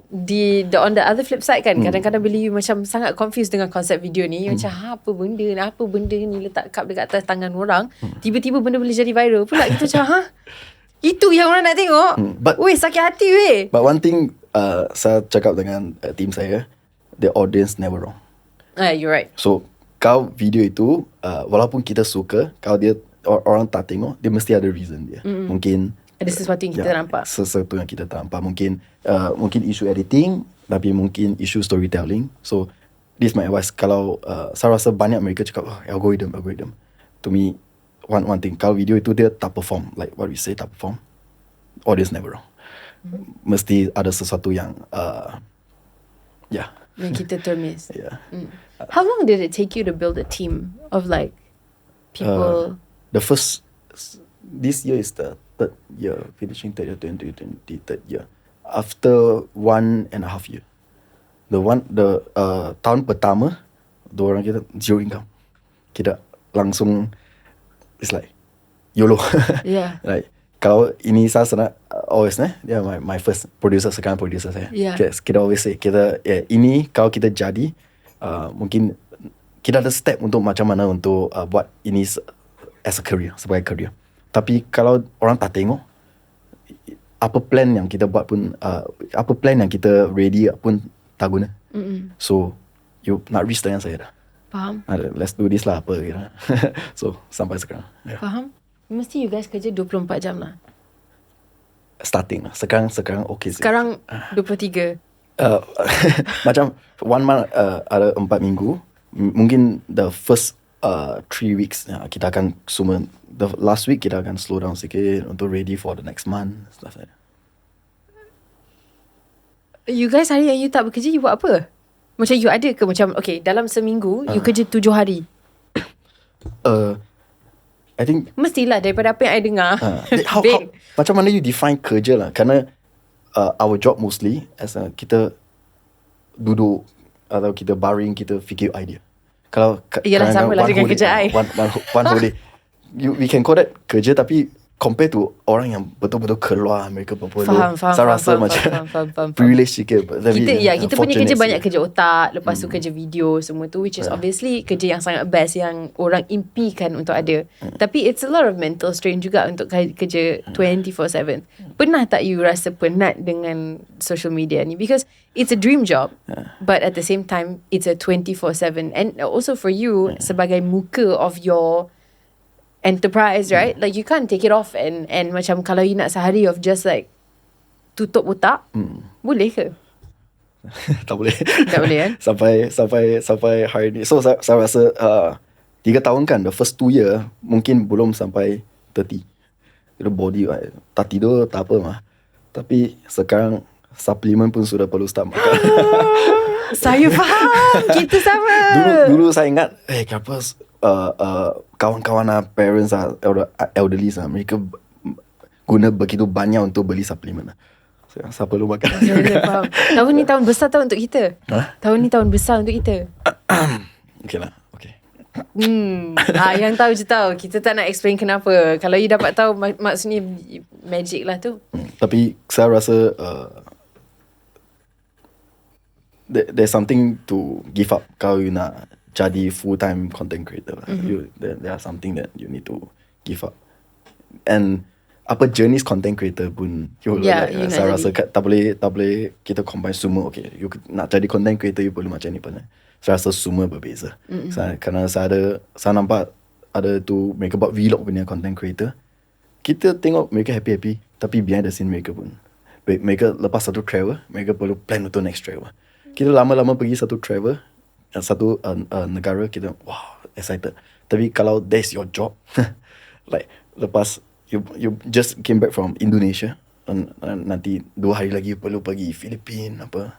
on the other flip side kan, kadang-kadang bila you macam sangat confused dengan konsep video ni, you macam apa benda ni letak cup dekat atas tangan orang, tiba-tiba benda boleh jadi viral pula. Kita macam itu yang orang nak tengok. Weh, sakit hati weh. But one thing saya cakap dengan team saya, the audience never wrong. You're right. So kalau video itu walaupun kita suka, kalau dia orang tak tengok, dia mesti ada reason dia. Mungkin ada sesuatu yang kita nampak. Sesuatu yang kita tak nampak. Mungkin isu editing, tapi mungkin isu storytelling. So this my advice. Kalau saya rasa banyak mereka cakap algorithm. To me, one thing, kalau video itu dia tak perform, like what we say, tak perform, audience never wrong. Mesti ada sesuatu yang yang kita termiss. How long did it take you to build a team of like people? This year is the third year, finishing third year, 2020, third year. After 1.5 year. Tahun pertama, dua orang kita zero income. Kita langsung, it's like YOLO. Like, kalau ini saya senang, always dia my first producer, sekarang producer saya. Kita always say, ini kalau kita jadi, mungkin kita ada step untuk macam mana untuk buat ini as a career, sebagai career. Tapi kalau orang tak tengok, apa plan yang kita buat pun, apa plan yang kita ready pun tak guna. So you nak reach dengan saya dah. Faham. Let's do this lah apa kira. So sampai sekarang. Faham. Mesti you guys kerja 24 jam lah. Starting lah. Sekarang okay sih. Sekarang 23. Macam 1 month ada 4 minggu. Mungkin the first 3 weeks kita akan semua, the last week kita akan slow down sikit untuk ready for the next month, stuff like that. You guys hari yang you tak bekerja, you buat apa? Macam you ada ke macam, okay, dalam seminggu you kerja 7 hari? I think mestilah daripada apa yang I dengar. how, macam mana you define kerja lah? Kerana our job mostly as kita duduk atau kita baring, kita fikir idea. Kalau ialah sama lah dengan kerja I. One whole day. We can call that kerja, tapi compare to orang yang betul-betul keluar mereka berpeluh. Saya rasa macam privilege sikit. Kita punya kerja banyak kerja otak, lepas tu kerja video semua tu, which is obviously kerja yang sangat best yang orang impikan untuk ada. Tapi it's a lot of mental strain juga untuk kerja 24/7. Pernah tak you rasa penat dengan social media ni? Because it's a dream job, but at the same time it's a 24/7. And also for you sebagai muka of your enterprise, right? Like you can't take it off and macam kalau you nak sehari of just like tutup otak, boleh ke? Tak boleh. Tak boleh kan? Sampai hari ni. So saya rasa 3 tahun kan, the first 2 year mungkin belum sampai 30. Kita body tak tidur tak apa mah. Tapi sekarang suplemen pun sudah perlu start makan. Saya faham. Kita sama. Dulu saya ingat kenapa kawan-kawan parents elderly mereka guna begitu banyak untuk beli suplemen. Saya perlu makan. Saya faham. Tahun ni tahun besar tau untuk kita. Tahun ni tahun besar untuk kita. Okay lah. Okay. Yang tahu je tahu. Kita tak nak explain kenapa. Kalau you dapat tahu, maksudnya magic lah tu. Tapi saya rasa there's something to give up kalau you nak jadi full-time content creator. There are something that you need to give up. And apa jenis content creator pun saya rasa tak boleh kita combine semua. Okay, you nak jadi content creator, you perlu macam ni pun. Saya rasa semua berbeza. Kerana saya nampak ada tu mereka buat vlog punya content creator. Kita tengok mereka happy-happy, tapi behind the scene mereka pun, mereka lepas satu travel, mereka perlu plan untuk next travel. Kita lama-lama pergi satu travel, satu negara kita wow excited. Tapi kalau that's your job, like lepas you just came back from Indonesia, nanti 2 hari lagi perlu pergi Filipina apa,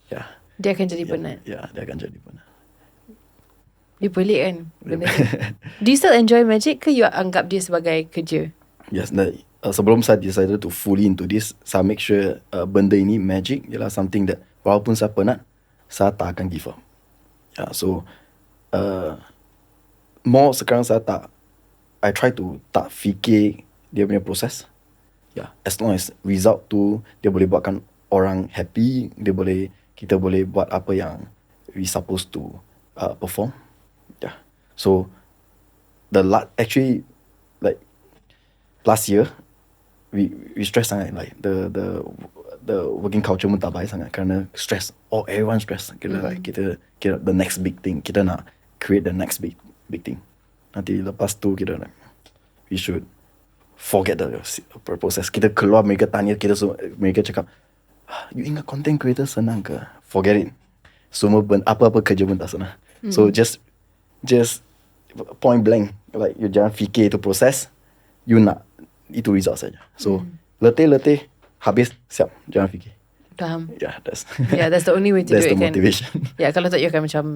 yeah. Dia akan jadi penat. Yeah, dia akan jadi penat. Dia pelik kan benda ni. Do you still enjoy magic ke you anggap dia sebagai kerja? Yes, sebelum saya decided to fully into this, saya make sure benda ini magic ialah something that walaupun saya penat, saya tak akan give up. Yeah, so more sekarang saya I try to tak fikir dia punya proses. Yeah, as long as result tu dia boleh buatkan orang happy, kita boleh buat apa yang we supposed to perform. Yeah. So actually like last year we stress sangat, like the working culture pun tak baik sangat kerana stress. Everyone stress. Kita the next big thing. Kita nak create the next big thing. Nanti lepas tu kita nak, we should forget the process. Kita keluar, mereka tanya kita semua, mereka cakap, you ingat content creator senang ke? Forget it. Semua apa-apa kerja pun tak senang. So just point blank, like you jangan fikir itu proses, you nak itu result saja. So letih habis siap, jangan fikir. Faham. Yeah, that's the only way to do it. That's the motivation. Yeah, kalau tak you akan macam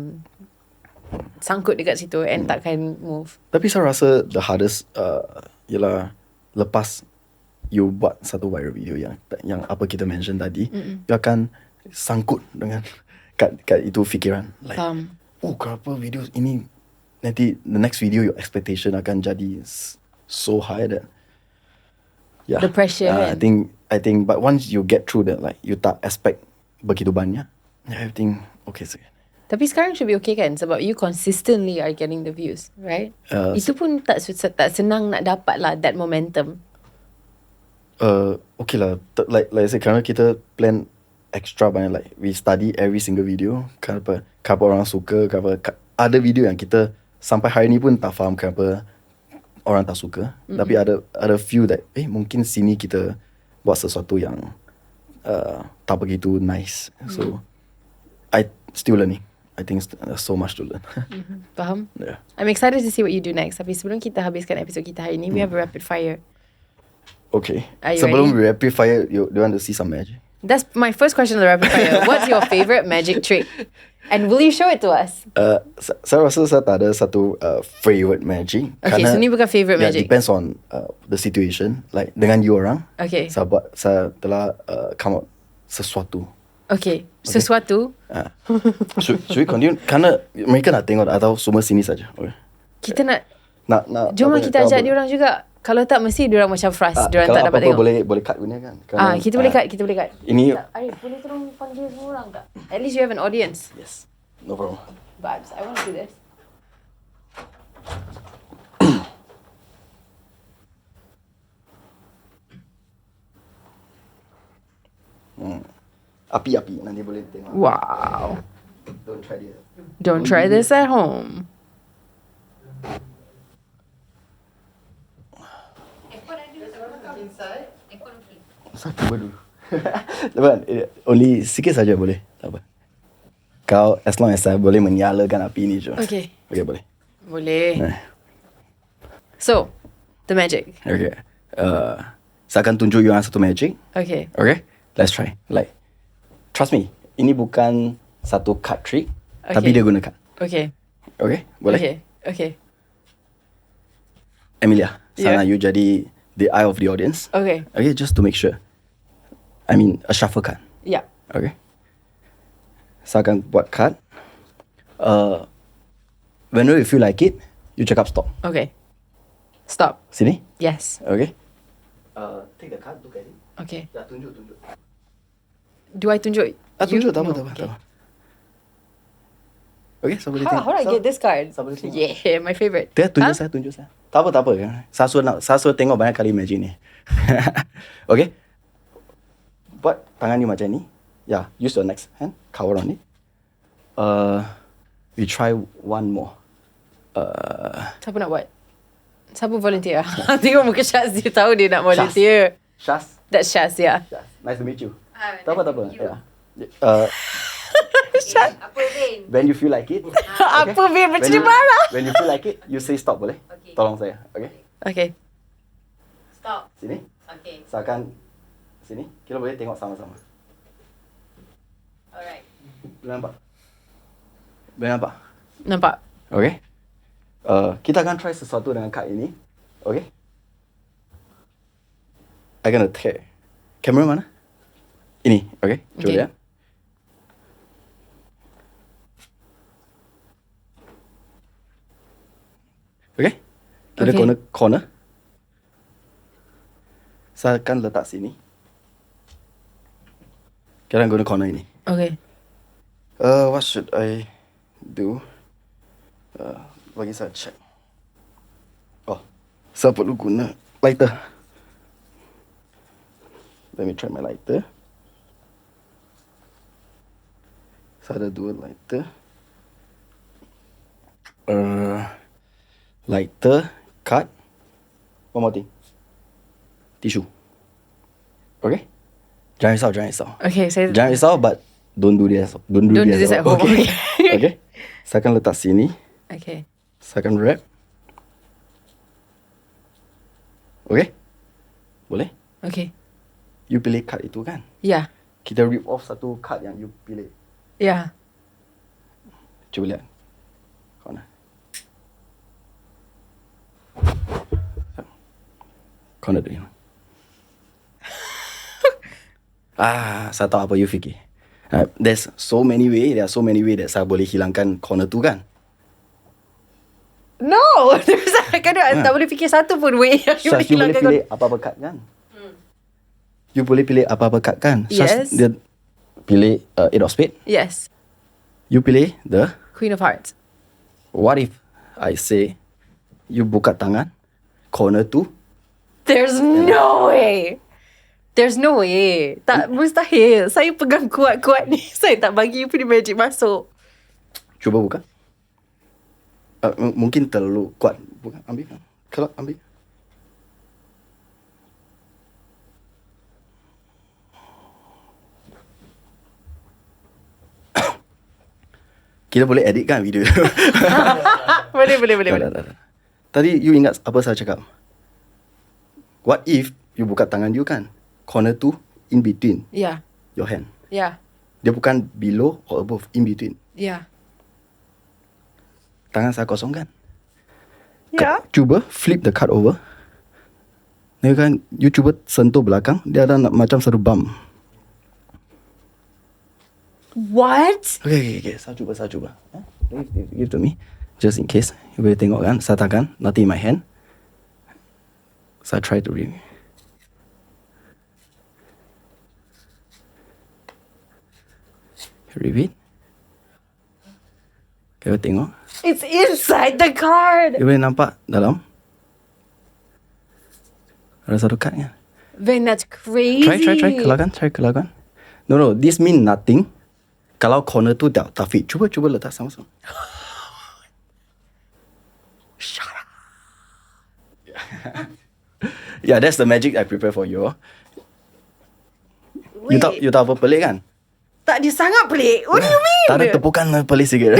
sangkut dekat situ and takkan move. Tapi saya rasa the hardest ialah lepas you buat satu viral video yang apa kita mention tadi, you akan sangkut dengan kat itu fikiran, like kenapa video ini nanti the next video your expectation akan jadi so high that the pressure I think but once you get through that, like you tak expect begitu banyak, everything okay saja. Tapi sekarang should be okay kan, sebab you consistently are getting the views, right? Itu pun tak senang nak dapat lah that momentum. Okay lah, like I said, kerana kita plan extra banyak, like we study every single video, kenapa orang suka, kenapa ada video yang kita sampai hari ni pun tak faham kenapa orang tak suka. Tapi ada few that mungkin sini kita buat sesuatu yang tak begitu nice. So I still learning. I think there's so much to learn. Faham? Yeah. I'm excited to see what you do next. Tapi sebelum kita habiskan episod kita hari ni, we have a rapid fire. Okay. Are you Sebelum ready? we rapid fire, do you want to see some magic? That's my first question on the rapid fire. What's your favorite magic trick? And will you show it to us? Saya rasa saya tak ada satu favorite magic. Okay, so ni bukan favorite magic. Depends on the situation. Like dengan you orang, Okay. saya telah come up sesuatu. Okay. Sesuatu. Should we continue? Kerana mereka nak tengok atau semua sini saja. Okay. Kita nak apa jom lah ni, kita ajak kalau diorang juga. Kalau tak mesti diorang macam frust. Diorang tak dapat tengok. Boleh cut punya kan? Kita boleh cut. Ini Arif, boleh tolong panggil semua orang tak? At least you have an audience. yes, no problem. Vibes. I want to do this. Api nanti boleh tengok. Wow. Don't try this. Don't try this at home. Saya cuba dulu. Teman, only sikit saja boleh. Tak apa. Kau as long as saya boleh menyalakan api ni je. Okay. Okay, boleh. Boleh. So, the magic. Okay. Saya akan tunjuk you satu magic. Okay. Okay? Let's try. Like, trust me, ini bukan satu card trick, tapi dia guna card. Okay. Okay? Boleh? Okay. Amelia, sana Yeah. you jadi the eye of the audience. Okay. Okay, just to make sure. I mean, a shuffle card. Yeah. Okay? Saya akan buat card. Whenever you feel like it, you cakap stop. Okay. Stop. Sini? Yes. Okay? Take the card, look at it. Okay. Ya, tunjuk. Do I tunjuk? Tunjuk, tak No, apa. okay. Okay, so boleh How do I get this card? Saya boleh tengok. Yeah, my favorite. Dia tunjuk saya. Tak apa. Saya suruh tengok banyak kali magic ni. Okay? Buat tangan you macam ni. Yeah, use your next hand. Cover on it. We try one more. Siapa nak buat? Siapa volunteer? Tengok muka Syaz, dia tahu dia nak volunteer. Syaz. That's Syaz, yeah. Nice to meet you. Tak apa. Yeah. Apa Vain? When you feel like it. Apa Vain macam ni marah? When you feel like it, you say stop boleh? Okay. Tolong saya. Okay. Okay. Stop. Sini. Okay. Saya akan sini. Kita boleh tengok sama-sama. Alright. Boleh nampak? Boleh nampak? Nampak. Okay. Kita akan try sesuatu dengan kad ini. Okay. I gonna tear. Kamera mana? Ini. Okay. Cuba lihat. Okay. Kita corner. Saya akan letak sini. Kita akan guna corner ini. Okay. What should I do? Bagi saya check. Oh, saya perlu guna lighter. Let me try my lighter. Saya ada 2 lighter. Lighter, card. One more thing. Tissue. Okay? Jangan risau. Okay, saya... Jangan risau, but don't do this. Don't do this at home. Okay. Okay. Saya akan letak sini. Okay. Saya akan wrap. Okay? Boleh? Okay. You pilih card itu kan? Yeah. Kita rip off satu card yang you pilih. Yeah. Cuba lihat. Corner. Corner tu. Saya tahu apa you fikir. There are so many way that saya boleh hilangkan corner tu kan? No! Kadang tak boleh fikir satu pun way yang you boleh You boleh hilangkan. pilih apa-apa card kan? You boleh pilih apa-apa card kan? Yes. Dia pilih 8 of spade. Yes. You pilih the... Queen of Hearts. What if I say you buka tangan, corner tu? There's no way. There's no way. Tak, mustahil. Saya pegang kuat-kuat ni. Saya tak bagi you punya magic masuk. Cuba buka. Mungkin terlalu kuat. Buka, ambil. Kalau ambil. Kita boleh edit kan video? Boleh. Tak. Tadi you ingat apa saya cakap? What if you buka tangan you kan? Corner tu in between Yeah. your hand. Yeah. Dia bukan below or above, in between. Yeah. Tangan saya kosong kan? Yeah. Cuba flip the card over. Dia kan, you cuba sentuh belakang, dia ada macam satu bump. What? Okay. Saya cuba. Give to me. Just in case. You boleh tengok kan. Saya takkan. Nothing in my hand. Saya try to read. Read it. Kau tengok. It's inside the card. You boleh nampak dalam. Ada satu card kan. Vain, that's crazy. Try. Kelakkan. No. This mean nothing. Kalau corner tu tak fit. Cuba letak sama-sama. Shut up. Yeah, that's the magic I prepare for you. Wait. You tahu apa pelik kan? Tak, dia sangat pelik. What do you mean? Tak ada tepukan pelik sikit.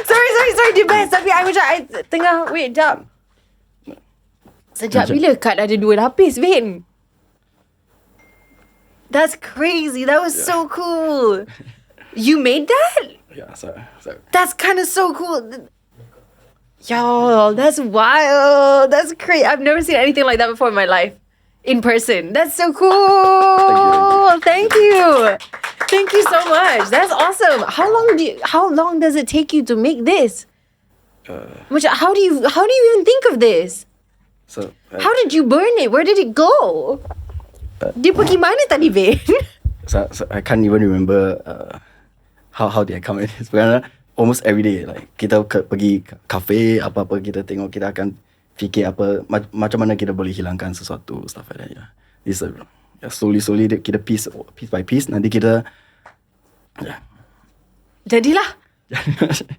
Sorry, the best. Tapi I tengah, wait, jap. Sejak bila kad ada 2 lapis, Vain? That's crazy. That was so cool. You made that? Yeah, sorry. That's kind of so cool. Yo, that's wild. That's crazy. I've never seen anything like that before in my life. In person. That's so cool. Thank you. Thank you so much. That's awesome. How long does it take you to make this? How do you even think of this? How did you burn it? Where did it go? Dia pergi mana tadi, Vain? So I can't even remember how did I come at this. Because almost every day, like kita pergi kafe apa-apa kita tengok, kita akan fikir apa macam mana kita boleh hilangkan sesuatu, stuff like that. Yeah, it's slowly kita piece by piece. Nanti kita Jadilah.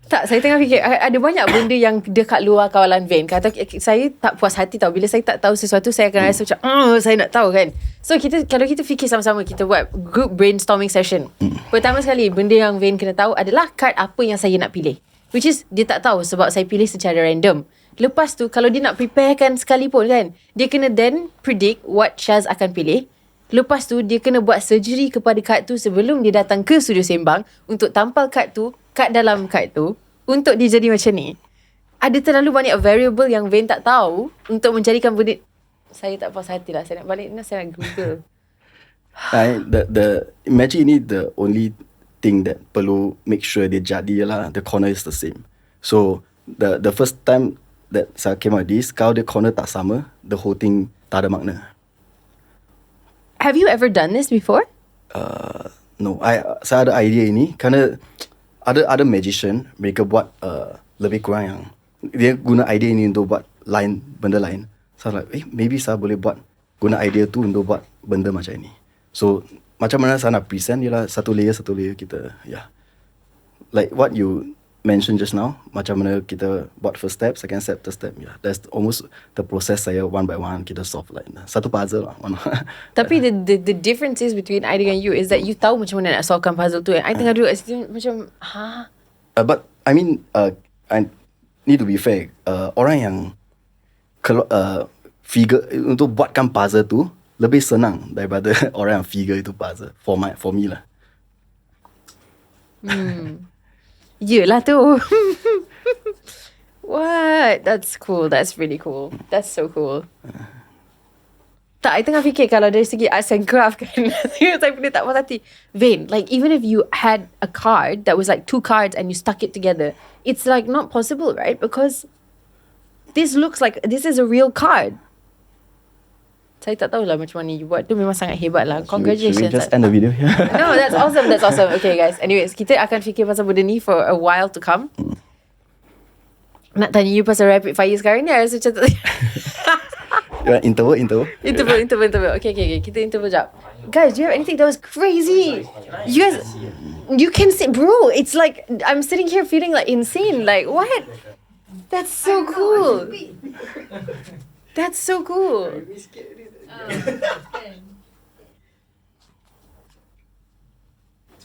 Tak, saya tengah fikir ada banyak benda yang dekat luar kawalan Vain. Kata saya tak puas hati tau. Bila saya tak tahu sesuatu, saya akan rasa macam saya nak tahu kan. So kalau kita fikir sama-sama, kita buat group brainstorming session. Pertama sekali, benda yang Vain kena tahu adalah card apa yang saya nak pilih. Which is dia tak tahu sebab saya pilih secara random. Lepas tu kalau dia nak preparekan sekalipun kan, dia kena then predict what Syaz akan pilih. Lepas tu dia kena buat surgery kepada kad tu sebelum dia datang ke studio Sembang untuk tampal kad tu kat dalam kad tu untuk dia jadi macam ni. Ada terlalu banyak variable yang Vain tak tahu untuk menjadikan benda. Saya tak puas hati lah. Saya nak balik, saya nak Google. The magic ini the only thing that perlu make sure dia jadi lah. The corner is the same. So the first time that saya came out with this, kalau dia corner tak sama, the whole thing tak ada makna. Have you ever done this before? No, saya ada idea ini kerana ada magician, mereka buat lebih kurang yang dia guna idea ini untuk buat benda lain. So like, maybe saya boleh guna idea tu untuk buat benda macam ini. So macam mana saya nak present ialah satu layer kita, like what you mentioned just now, macam mana kita buat first step, second step, third step. That's almost the process saya one by one kita solve like satu puzzle lah. Tapi the difference is between I dengan you is that you tahu macam mana nak solvekan puzzle tu. I tengah duduk macam but I mean I need to be fair. Orang yang figure untuk buatkan puzzle tu lebih senang daripada orang yang figure itu puzzle for me lah. Yelah tu. What? That's cool. That's really cool. That's so cool. Tak, I tengah fikir kalau dari segi arts and craft kan. Saya pun tak puas hati. Vain, like even if you had a card that was like 2 cards and you stuck it together, it's like not possible, right? Because this looks like this is a real card. Saya tak tahulah macam mana you buat. Tu memang sangat hebat lah. Congratulations. Should we just end the video here? No, that's awesome. That's awesome. Okay guys. Anyways, kita akan fikir pasal benda ni for a while to come. Nak tanya you pasal rapid fire sekarang ni, I rasa macam tak. Interval. Okay. Kita interval jap. Guys, do you have anything that was crazy? You guys, you can see, bro. It's like I'm sitting here feeling like insane. Like what? That's so cool. That's so cool.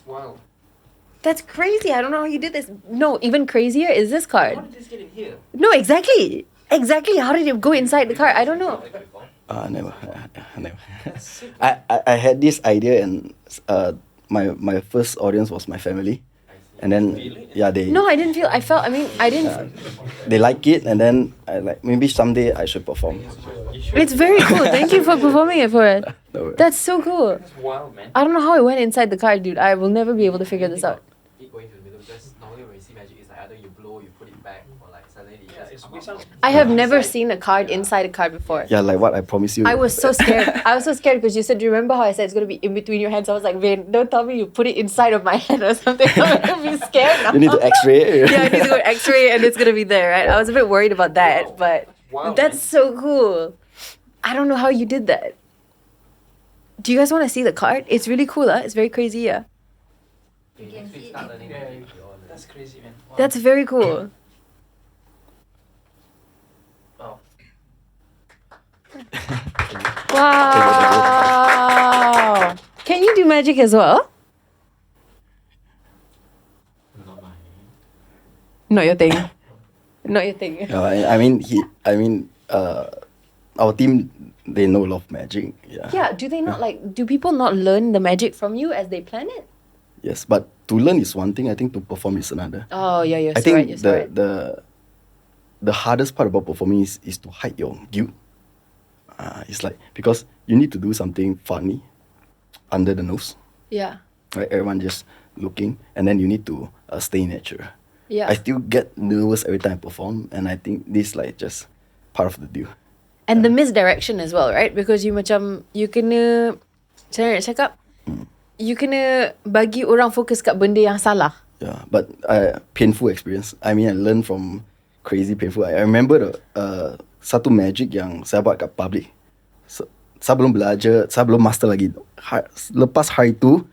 Wow. That's crazy. I don't know how you did this. No, even crazier is this card. How did this get in here? No, exactly. How did it go inside the card? I don't know. Never. I had this idea and my first audience was my family. And then they No, I didn't feel. I didn't. they like it, and then I like maybe someday I should perform. It's very cool. Thank you for performing it for us. No worries. That's so cool. That's wild, man. I don't know how it went inside the card, dude. I will never be able to figure this out. Keep going to the middle because normally when you see magic, it's like either you blow, you put it back, or like suddenly it just come out. I have never seen a card inside a card before. Yeah, like what I promised you. I was so scared. Because you said, remember how I said it's going to be in between your hands? I was like, Vain, don't tell me you put it inside of my hand or something. I'm going to be scared now. You need to x-ray it. Yeah, I need to go x-ray and it's going to be there, right? I was a bit worried about that, but Wow, that's so cool. I don't know how you did that. Do you guys want to see the card? It's really cool, huh? It's very crazy, yeah. Next week start learning magic. That's crazy, man. Wow. That's very cool. Wow. Wow. Can you do magic as well? Not your thing. Not your thing. Our team, they know a lot of magic. Yeah, do people not learn the magic from you as they plan it? Yes, but to learn is one thing. I think to perform is another. Oh, yeah, you're I so think right. You're so right. the hardest part about performing is to hide your guilt. It's like because you need to do something funny under the nose. Yeah. Right, everyone just looking, and then you need to stay natural. Yeah. I still get nervous every time I perform, and I think this like just part of the deal. And the misdirection as well, right? Because you kena, macam mana nak cakap? You kena bagi orang fokus kat benda yang salah. Yeah, but painful experience. I mean, I learned from crazy painful. I remember satu magic yang saya buat kat public. Saya belum belajar, saya belum master lagi. Lepas hari tu,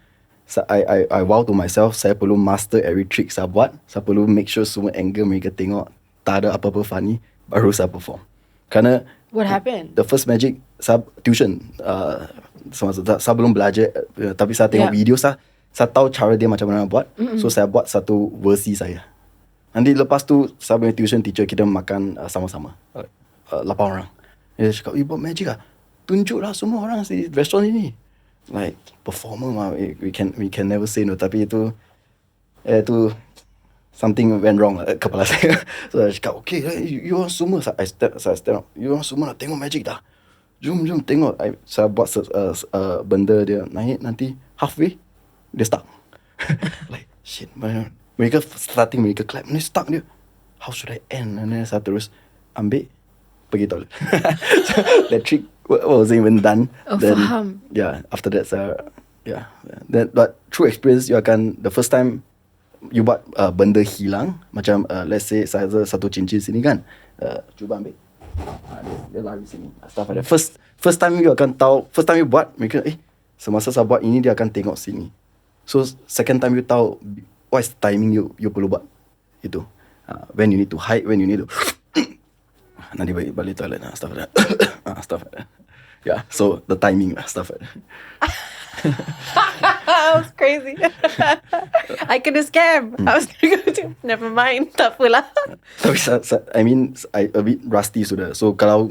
I vow to myself, saya perlu master every trick saya buat. Saya perlu make sure semua angle mereka tengok tak ada apa-apa funny, baru saya perform. Kerana What happened? the first magic, saya tuition. Saya belum belajar, tapi saya tengok video saya tahu cara dia macam mana buat. So saya buat satu versi saya. Nanti lepas tu saya punya tuition teacher, kita makan sama-sama 8 orang. Dia cakap, you buat magic lah, tunjuklah semua orang di restoran ini. Like performer mah, we can never say no. Tapi itu something went wrong kepala saya. So saya cakap, okay, you orang semua, saya stand up, you orang semua nak tengok magic dah. Jom tengok. Saya buat benda dia naik, nanti halfway dia stuck. Like shit, mereka starting, mereka clap, ni stuck dia. How should I end? And then saya terus ambil, pergi toilet. So, that trick wasn't even done. Then, faham. Yeah, after that but through experience, you akan, the first time you buat benda hilang, macam let's say saya ada satu cincin sini kan, cuba ambil, dia lari sini, stuff like that. First time you akan tahu, first time you buat, mereka semasa saya buat ini dia akan tengok sini. So second time you tahu what is the timing you perlu buat itu, when you need to hide, when you need to nanti balik toilet stuff like that. Stuff like that. Yeah, so the timing stuff like that. That was crazy. I could have scam. I was going to, never mind, tak apalah. Tapi I mean, I a bit rusty sudah. So kalau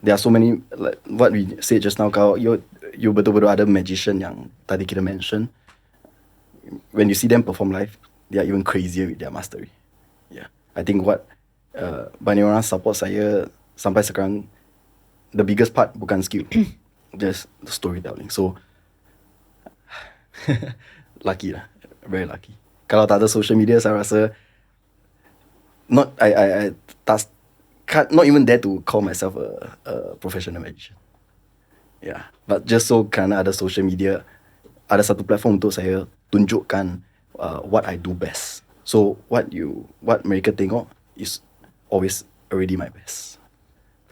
there are so many, like what we said just now, kalau you betul-betul ada magician yang tadi kita mention, when you see them perform live, they are even crazier with their mastery. Yeah, I think what banyak orang support saya sampai sekarang, the biggest part bukan skill, just the storytelling. So lucky lah, very lucky. Kalau tak ada social media, saya rasa not not even dare to call myself a professional magician. Yeah, but just so kerana ada social media, ada satu platform untuk saya tunjukkan what I do best. So what mereka tengok is always already my best.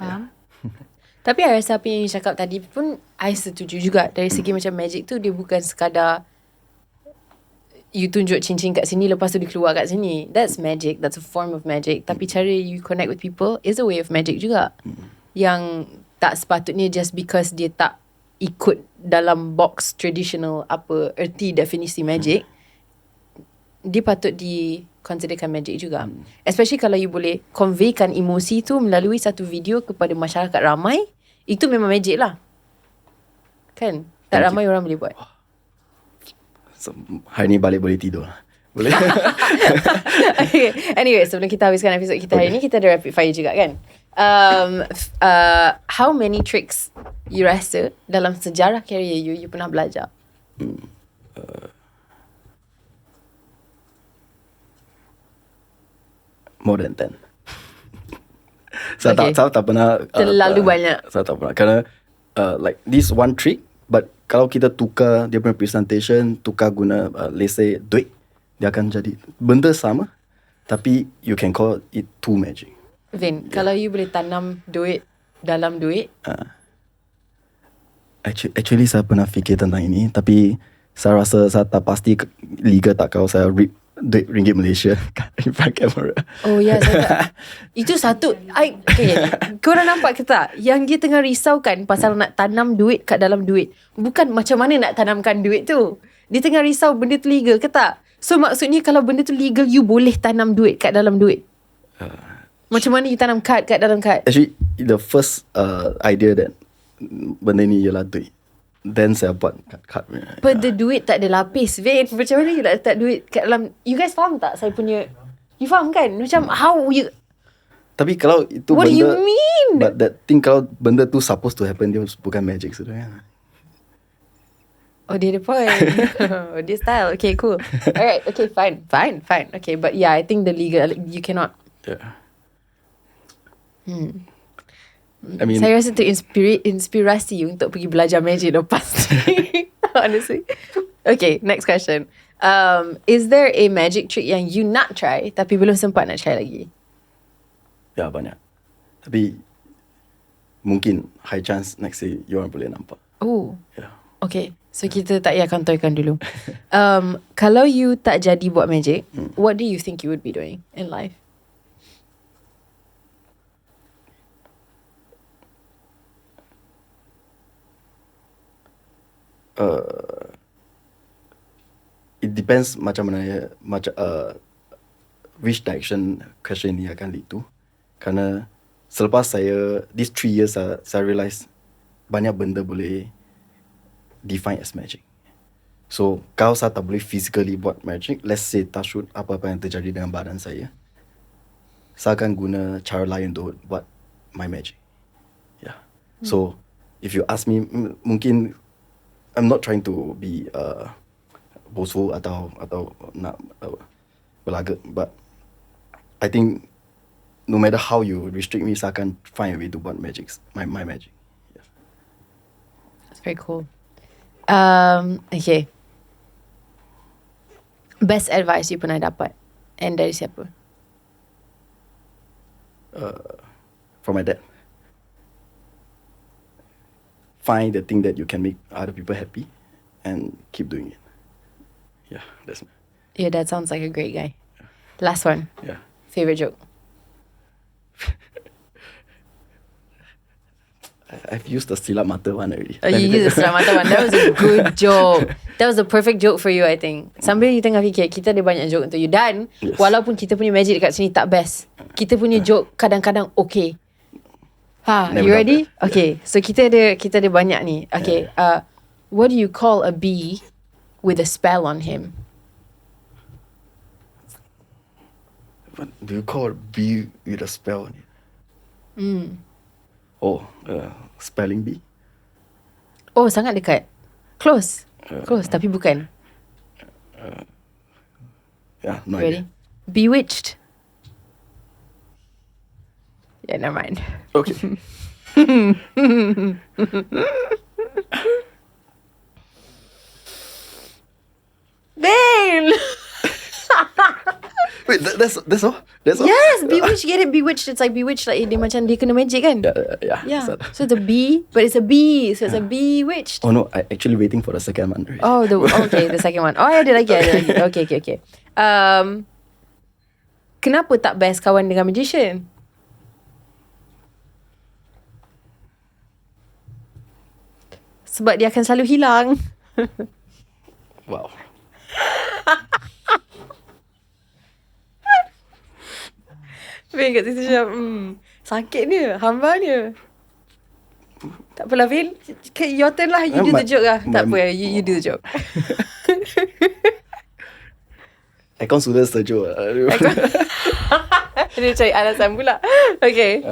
Faham? Tapi I rasa apa yang you cakap tadi pun I setuju juga. Dari segi macam magic tu, dia bukan sekadar you tunjuk cincin kat sini, lepas tu dia keluar kat sini. That's magic. That's a form of magic. Tapi cara you connect with people is a way of magic juga. Yang tak sepatutnya just because dia tak ikut dalam box traditional apa erti definisi magic, dia patut considerkan magic juga. Especially kalau you boleh conveykan emosi tu melalui satu video kepada masyarakat ramai, itu memang magic lah. Kan? Tak ramai orang boleh buat. So, hari ni balik boleh tidur. Boleh? Okay. Anyway, sebelum kita habiskan episod kita hari ni, kita ada rapid fire juga kan? How many tricks you rasa dalam sejarah career you pernah belajar? More than 10. Saya tak pernah terlalu banyak. Saya tak pernah, kerana like this one trick, but kalau kita tukar dia punya presentation, tukar guna let's say duit, dia akan jadi benda sama, tapi you can call it two magic. Vain, kalau you boleh tanam duit dalam duit, actually saya pernah fikir tentang ini, tapi saya rasa saya tak pasti legal tak kalau saya rip duit ringgit Malaysia in front camera. Oh ya, saya tak. Itu satu. Okay, korang nampak ke tak? Yang dia tengah risaukan pasal nak tanam duit kat dalam duit. Bukan macam mana nak tanamkan duit tu. Dia tengah risau benda tu legal ke tak? So maksudnya kalau benda tu legal, you boleh tanam duit kat dalam duit. Macam mana you tanam kad kat dalam kad? Actually, the first idea that benda ni ialah duit. Then saya buat kad. Pada duit tak ada lapis, Vain. Macam mana you nak letak duit kat dalam? You guys faham tak saya punya? You faham kan? Macam how you... Tapi kalau itu What benda... do you mean? But that thing, kalau benda tu supposed to happen, dia bukan magic sebenarnya. Oh, dia ada point. Oh, dia style. Okay, cool. Alright, okay, fine. Okay, but yeah, I think the legal, you cannot... Yeah. I mean, saya rasa tu inspirasi untuk pergi belajar magic lepas ni. Honestly. Okay, next question. Is there a magic trick yang you nak try tapi belum sempat nak try lagi? ya, banyak. Tapi mungkin high chance next year you orang boleh nampak. Oh. Yeah. Okay, so kita tak payah kantorkan dulu. Kalau you tak jadi buat magic, what do you think you would be doing in life? It depends macam mana which direction question ni akan lead to. Kerana selepas these 3 years saya realise banyak benda boleh define as magic. So kalau saya tak boleh physically buat magic, let's say touch wood, apa-apa yang terjadi dengan badan saya akan guna cara lain untuk buat my magic. Yeah. So if you ask me, mungkin I'm not trying to be boastful atau nak berlagak, but I think no matter how you restrict me, saya akan find a way to buat magic, my magic. Yeah. That's very cool. Okay. Best advice you pernah dapat, and dari siapa? From my dad. Find the thing that you can make other people happy and keep doing it. Yeah, that's me. Your dad sounds like a great guy. Last one. Yeah. Favorite joke? I've used the silap mata one already. Oh, you used the silap mata one. That was a good joke. That was the perfect joke for you, I think. Sambil you tengah fikir, kita ada banyak joke untuk you. Dan Yes. walaupun kita punya magic dekat sini tak best, kita punya joke kadang-kadang okay. Never You doubt ready? Okay, so kita ada banyak ni. Okay, what do you call a bee with a spell on him? What do you call a bee with a spell on it? Oh, spelling bee? Oh, sangat dekat. Close. Close, tapi bukan. Yeah, no Ready? idea. Bewitched. Yeah, never mind. Okay. Vain! Wait, that's all? That's all? Yes, bewitched. Get it? Bewitched. It's like bewitched. Like dia macam dia kena magic kan? Yeah. Yeah. So- So it's a bee, but it's a bee. So it's a bewitched. Oh no, I actually waiting for the second one already. Oh, okay, the second one. Oh, I did lagi. Okay. Kenapa tak best kawan dengan magician? Sebab dia akan selalu hilang. Wow. Vin kat situ macam sakit dia, hamba dia. Tak apalah Vin, your turn lah. You do the joke lah. Tak apa, you do the joke. Aircon sudah sejuk. Dia cari alasan pula. Okay.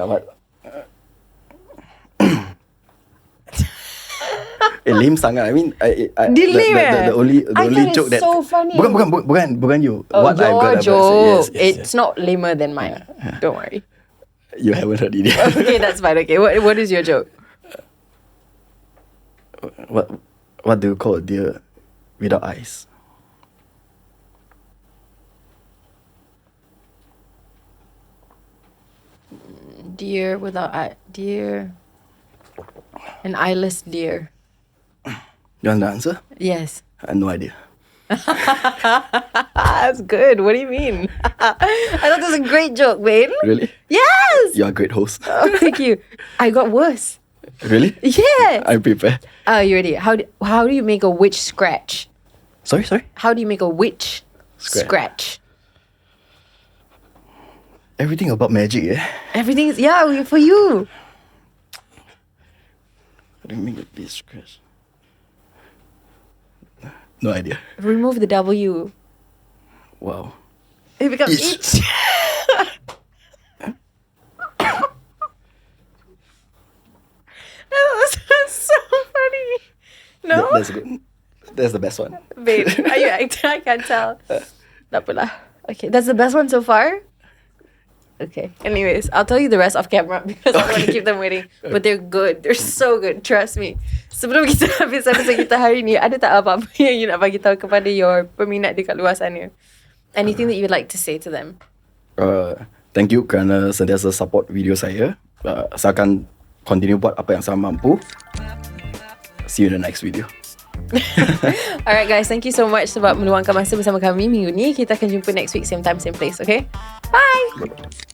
Lame sangat. I mean, Dia lame the only I thought joke it's that so funny. bukan you. Oh, What I've got your joke. yes. It's not lamer than mine. Don't worry. You haven't heard it yet. Okay, that's fine. Okay, what is your joke? What do you call a deer without eyes? Deer without eye. Deer. An eyeless deer. You want the answer? Yes. I have no idea. That's good. What do you mean? I thought that was a great joke, Vain. Really? Yes. You're a great host. Oh, thank you. I got worse. Really? Yes. I'm prepared. You ready? How do you make a witch scratch? Sorry? How do you make a witch Scratch. scratch? Everything about magic, eh? Everything is for you. How do you make a big scratch? No idea. Remove the W. Wow. It becomes Itch. itch. That was so funny. No? That's good. That's the best one. Babe, are you acting? I can't tell. Tak apalah. Okay, that's the best one so far? Okay. Anyways, I'll tell you the rest off camera because I want to keep them waiting. But they're good. They're so good. Trust me. Sebelum kita habis episode kita hari ni, ada tak apa-apa yang you nak bagi tahu kepada your peminat dekat luar sana? Anything that you would like to say to them? Thank you kerana sentiasa support video saya. Saya akan continue buat apa yang saya mampu. See you in the next video. Alright guys, thank you so much sebab meluangkan masa bersama kami minggu ni. Kita akan jumpa next week, same time, same place. Okay, bye.